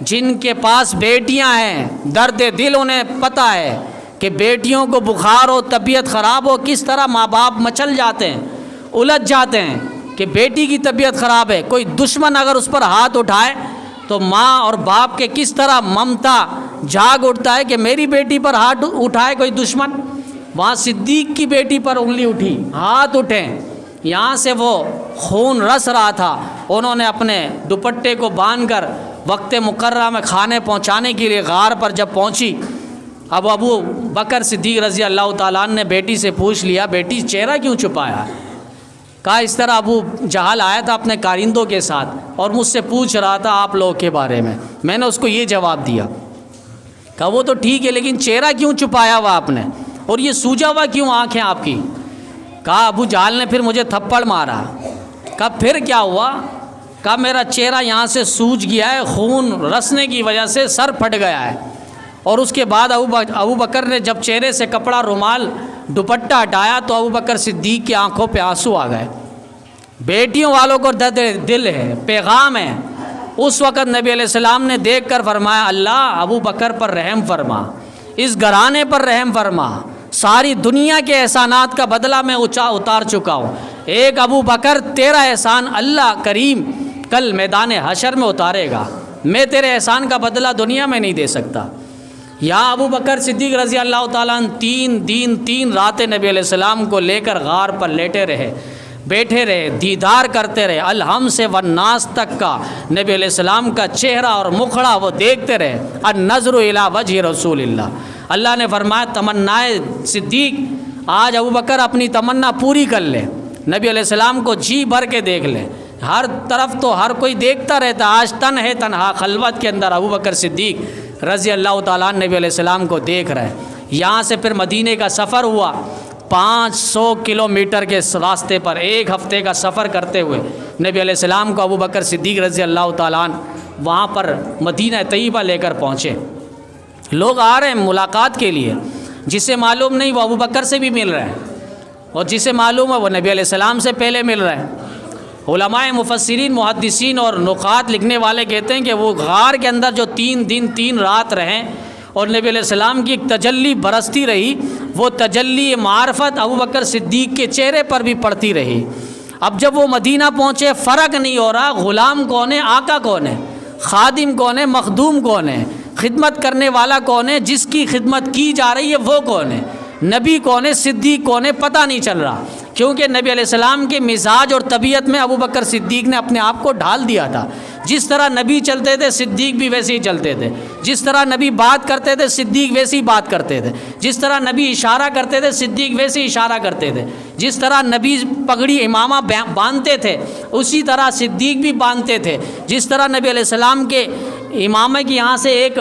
جن کے پاس بیٹیاں ہیں، درد دل انہیں پتہ ہے کہ بیٹیوں کو بخار ہو، طبیعت خراب ہو، کس طرح ماں باپ مچل جاتے ہیں، الجھ جاتے ہیں کہ بیٹی کی طبیعت خراب ہے. کوئی دشمن اگر اس پر ہاتھ اٹھائے تو ماں اور باپ کے کس طرح ممتا جاگ اٹھتا ہے کہ میری بیٹی پر ہاتھ اٹھائے کوئی دشمن. وہاں صدیق کی بیٹی پر انگلی اٹھی، ہاتھ اٹھے، یہاں سے وہ خون رس رہا تھا. انہوں نے اپنے دوپٹے کو باندھ کر وقت مقررہ میں کھانے پہنچانے کے لیے غار پر جب پہنچی، اب ابو بکر صدیق رضی اللہ تعالیٰ عنہ نے بیٹی سے پوچھ لیا بیٹی چہرہ کیوں چھپایا؟ کہا اس طرح ابو جہل آیا تھا اپنے کارندوں کے ساتھ اور مجھ سے پوچھ رہا تھا آپ لوگوں کے بارے میں نے اس کو یہ جواب دیا. کہا وہ تو ٹھیک ہے لیکن چہرہ کیوں چھپایا ہوا آپ نے، اور یہ سوجا ہوا کیوں آنکھیں آپ کی؟ کہا ابو جہل نے پھر مجھے تھپڑ مارا. کہا پھر کیا ہوا؟ کہا میرا چہرہ یہاں سے سوج گیا ہے، خون رسنے کی وجہ سے سر پھٹ گیا ہے. اور اس کے بعد ابو بکر نے جب چہرے سے کپڑا رومال دوپٹہ ہٹایا تو ابو بکر صدیق کی آنکھوں پہ آنسو آ گئے. بیٹیوں والوں کو درد دل ہے، پیغام ہے. اس وقت نبی علیہ السلام نے دیکھ کر فرمایا اللہ ابو بکر پر رحم فرما، اس گھرانے پر رحم فرما، ساری دنیا کے احسانات کا بدلہ میں اتار چکا ہوں، ایک ابو بکر تیرا احسان اللہ کریم کل میدان حشر میں اتارے گا، میں تیرے احسان کا بدلہ دنیا میں نہیں دے سکتا۔ یہاں ابو بکر صدیق رضی اللہ تعالیٰ عنہ 3 دن 3 راتیں نبی علیہ السلام کو لے کر غار پر لیٹے رہے، بیٹھے رہے، دیدار کرتے رہے، الحم سے والناس تک کا نبی علیہ السلام کا چہرہ اور مکھڑا وہ دیکھتے رہے۔ النظر الی وجہ رسول اللہ، اللہ نے فرمایا تمنائے صدیق، آج ابو بکر اپنی تمنا پوری کر لے، نبی علیہ السلام کو جی بھر کے دیکھ لے۔ ہر طرف تو ہر کوئی دیکھتا رہتا، آج تنہا خلوت کے اندر ابو بکر صدیق رضی اللہ تعالیٰ عنہ نبی علیہ السلام کو دیکھ رہے۔ یہاں سے پھر مدینے کا سفر ہوا، 500 کلومیٹر کے راستے پر 1 ہفتے کا سفر کرتے ہوئے نبی علیہ السلام کو ابو بکر صدیق رضی اللہ تعالیٰ عنہ وہاں پر مدینہ طیبہ لے کر پہنچے۔ لوگ آ رہے ہیں ملاقات کے لیے، جسے معلوم نہیں وہ ابو بکر سے بھی مل رہے ہیں، اور جسے معلوم ہے وہ نبی علیہ السلام سے پہلے مل رہے ہیں۔ علماء مفسرین محدثین اور نقاد لکھنے والے کہتے ہیں کہ وہ غار کے اندر جو 3 دن 3 رات رہیں اور نبی علیہ السلام کی ایک تجلی برستی رہی، وہ تجلی معرفت ابو بکر صدیق کے چہرے پر بھی پڑتی رہی۔ اب جب وہ مدینہ پہنچے فرق نہیں ہو رہا غلام کون ہے، آقا کون ہے، خادم کون ہے، مخدوم کون ہے، خدمت کرنے والا کون ہے، جس کی خدمت کی جا رہی ہے وہ کون ہے، نبی کون ہے، صدیق کون ہے، پتہ نہیں چل رہا، کیونکہ نبی علیہ السلام کے مزاج اور طبیعت میں ابو بکر صدیق نے اپنے آپ کو ڈھال دیا تھا۔ جس طرح نبی چلتے تھے صدیق بھی ویسے ہی چلتے تھے، جس طرح نبی بات کرتے تھے صدیق ویسے ہی بات کرتے تھے، جس طرح نبی اشارہ کرتے تھے صدیق ویسے ہی اشارہ کرتے تھے، جس طرح نبی پگڑی امامہ باندھتے تھے اسی طرح صدیق بھی باندھتے تھے، جس طرح نبی علیہ السلام کے امامہ کی یہاں سے ایک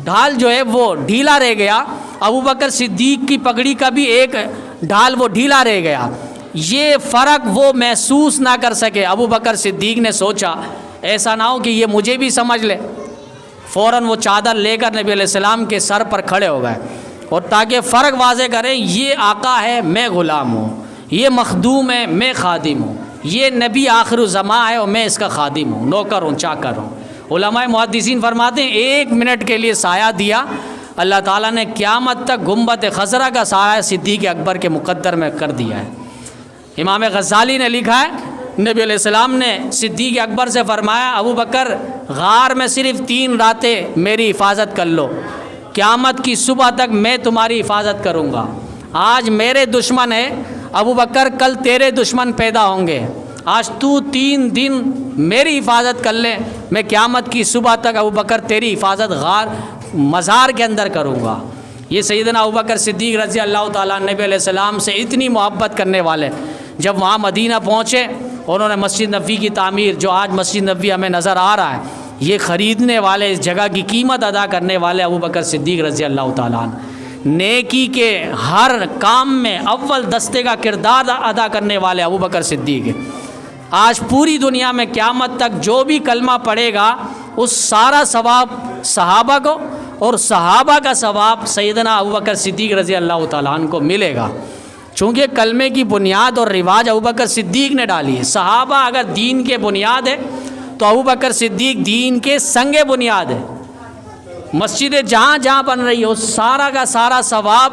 ڈھال جو ہے وہ ڈھیلا رہ گیا، ابو بکر صدیق کی پگڑی کا بھی ایک ڈھال وہ ڈھیلا رہ گیا۔ یہ فرق وہ محسوس نہ کر سکے۔ ابو بکر صدیق نے سوچا ایسا نہ ہو کہ یہ مجھے بھی سمجھ لے، فوراً وہ چادر لے کر نبی علیہ السلام کے سر پر کھڑے ہو گئے، اور تاکہ فرق واضح کریں، یہ آقا ہے میں غلام ہوں، یہ مخدوم ہے میں خادم ہوں، یہ نبی آخر الزماں ہے اور میں اس کا خادم ہوں، نوکر ہوں، چاکر ہوں۔ علماء محدثین فرماتے ہیں 1 منٹ کے لیے سایہ دیا، اللہ تعالیٰ نے قیامت تک گنبد خضرا کا سایہ صدیق اکبر کے مقدر میں کر دیا ہے۔ امام غزالی نے لکھا ہے نبی علیہ السلام نے صدیق اکبر سے فرمایا ابو بکر غار میں صرف 3 راتیں میری حفاظت کر لو، قیامت کی صبح تک میں تمہاری حفاظت کروں گا۔ آج میرے دشمن ہے ابو بکر، کل تیرے دشمن پیدا ہوں گے، آج تو 3 دن میری حفاظت کر لے، میں قیامت کی صبح تک ابو بکر تیری حفاظت غار مزار کے اندر کروں گا۔ یہ سیدنا ابو بکر صدیق رضی اللہ تعالیٰ نبی علیہ السلام سے اتنی محبت کرنے والے جب وہاں مدینہ پہنچے، انہوں نے مسجد نبوی کی تعمیر، جو آج مسجد نبوی ہمیں نظر آ رہا ہے، یہ خریدنے والے، اس جگہ کی قیمت ادا کرنے والے ابو بکر صدیق رضی اللہ تعالیٰ عنہ، نیکی کے ہر کام میں اول دستے کا کردار ادا کرنے والے ابو بکر صدیق ہیں۔ آج پوری دنیا میں قیامت تک جو بھی کلمہ پڑھے گا اس سارا ثواب صحابہ کو، اور صحابہ کا ثواب سیدنا ابو بکر صدیق رضی اللہ تعالیٰ عنہ کو ملے گا، چونکہ کلمے کی بنیاد اور رواج ابو بکر صدیق نے ڈالی ہے۔ صحابہ اگر دین کے بنیاد ہے تو ابو بکر صدیق دین کے سنگ بنیاد ہے۔ مسجدیں جہاں جہاں بن رہی ہو سارا کا سارا ثواب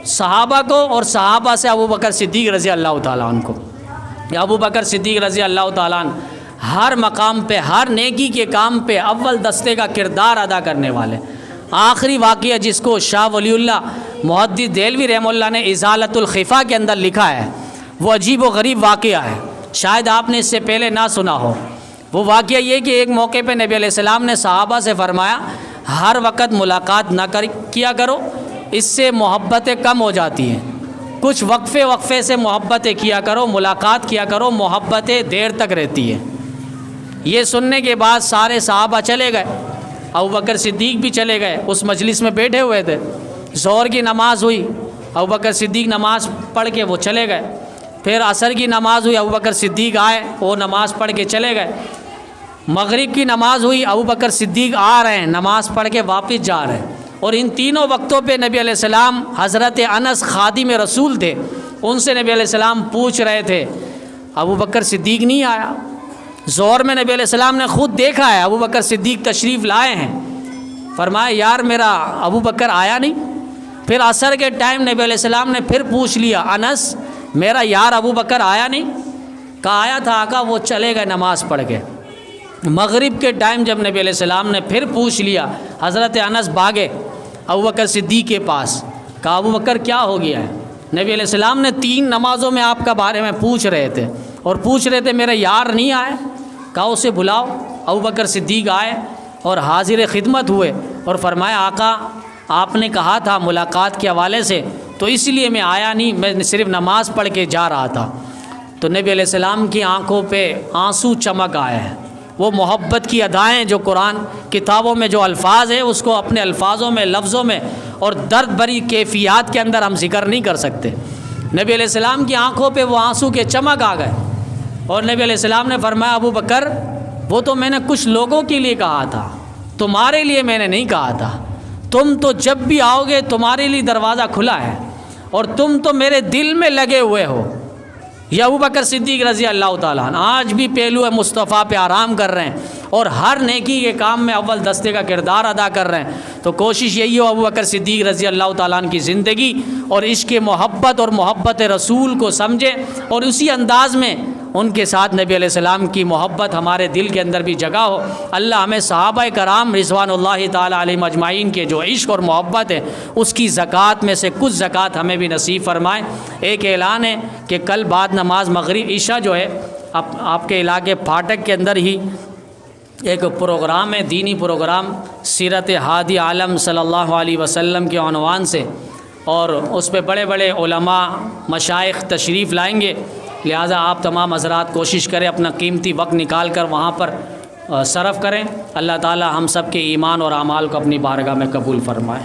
صحابہ کو، اور صحابہ سے ابو بکر صدیق رضی اللہ تعالیٰ عنہ کو۔ ابو بکر صدیق رضی اللہ تعالیٰ عنہ ہر مقام پہ، ہر نیکی کے کام پہ اول دستے کا کردار ادا کرنے والے۔ آخری واقعہ جس کو شاہ ولی اللہ محدث دہلوی رحمہ اللہ نے ازالۃ الخفا کے اندر لکھا ہے، وہ عجیب و غریب واقعہ ہے، شاید آپ نے اس سے پہلے نہ سنا ہو۔ وہ واقعہ یہ کہ ایک موقع پہ نبی علیہ السلام نے صحابہ سے فرمایا ہر وقت ملاقات نہ کیا کرو، اس سے محبتیں کم ہو جاتی ہیں، کچھ وقفے سے محبتیں کیا کرو، ملاقات کیا کرو، محبتیں دیر تک رہتی ہیں۔ یہ سننے کے بعد سارے صحابہ چلے گئے، ابو بکر صدیق بھی چلے گئے، اس مجلس میں بیٹھے ہوئے تھے۔ ظہر کی نماز ہوئی، ابو بکر صدیق نماز پڑھ کے وہ چلے گئے، پھر عصر کی نماز ہوئی، ابو بکر صدیق آئے، وہ نماز پڑھ کے چلے گئے۔ مغرب کی نماز ہوئی، ابو بکر صدیق آ رہے ہیں، نماز پڑھ کے واپس جا رہے ہیں، اور ان تینوں وقتوں پہ نبی علیہ السلام، حضرت انس خادم رسول تھے، ان سے نبی علیہ السلام پوچھ رہے تھے ابو بکر صدیق نہیں آیا؟ ظہر میں نبی علیہ السلام نے خود دیکھا ہے ابو بکر صدیق تشریف لائے ہیں، فرمایا یار میرا ابو بکر آیا نہیں۔ پھر عصر کے ٹائم نبی علیہ السلام نے پھر پوچھ لیا انس میرا یار ابو بکر آیا نہیں؟ کہا آیا تھا آقا وہ چلے گئے نماز پڑھ کے. مغرب کے ٹائم جب نبی علیہ السلام نے پھر پوچھ لیا، حضرت انس بھاگے ابوبکر صدیق کے پاس. کہا ابوبکر کیا ہو گیا ہے؟ نبی علیہ السلام نے 3 نمازوں میں آپ کا بارے میں پوچھ رہے تھے، اور پوچھ رہے تھے میرے یار نہیں آئے. کہا اسے بلاؤ. ابوبکر صدیق آئے اور حاضر خدمت ہوئے اور فرمایا آقا آپ نے کہا تھا ملاقات کے حوالے سے، تو اس لیے میں آیا نہیں، میں صرف نماز پڑھ کے جا رہا تھا. تو نبی علیہ السلام کی آنکھوں پہ آنسو چمک آئے ہیں. وہ محبت کی ادائیں جو قرآن کتابوں میں جو الفاظ ہیں اس کو اپنے الفاظوں میں، لفظوں میں اور درد بھری کیفیات کے اندر ہم ذکر نہیں کر سکتے. نبی علیہ السلام کی آنکھوں پہ وہ آنسو کے چمک آ گئے، اور نبی علیہ السلام نے فرمایا ابو بکر وہ تو میں نے کچھ لوگوں کے لیے کہا تھا، تمہارے لیے میں نے نہیں کہا تھا. تم تو جب بھی آؤ گے تمہارے لیے دروازہ کھلا ہے، اور تم تو میرے دل میں لگے ہوئے ہو. یہ ابو بکر صدیق رضی اللہ تعالیٰ عنہ آج بھی پہلو مصطفیٰ پہ آرام کر رہے ہیں اور ہر نیکی کے کام میں اول دستے کا کردار ادا کر رہے ہیں. تو کوشش یہی ہو ابو بکر صدیق رضی اللہ تعالیٰ عنہ کی زندگی اور عشق محبت اور محبت رسول کو سمجھیں، اور اسی انداز میں ان کے ساتھ نبی علیہ السلام کی محبت ہمارے دل کے اندر بھی جگہ ہو. اللہ ہمیں صحابہ کرام رضوان اللہ تعالیٰ علیہم اجمعین کے جو عشق اور محبت ہے اس کی زکوٰۃ میں سے کچھ زکوٰۃ ہمیں بھی نصیب فرمائے. ایک اعلان ہے کہ کل بعد نماز مغرب عشاء جو ہے آپ کے علاقے پھاٹک کے اندر ہی ایک پروگرام ہے، دینی پروگرام سیرت ہادی عالم صلی اللہ علیہ وسلم کے عنوان سے، اور اس پہ بڑے بڑے علماء مشائخ تشریف لائیں گے. لہٰذا آپ تمام حضرات کوشش کریں اپنا قیمتی وقت نکال کر وہاں پر صرف کریں. اللہ تعالی ہم سب کے ایمان اور اعمال کو اپنی بارگاہ میں قبول فرمائے.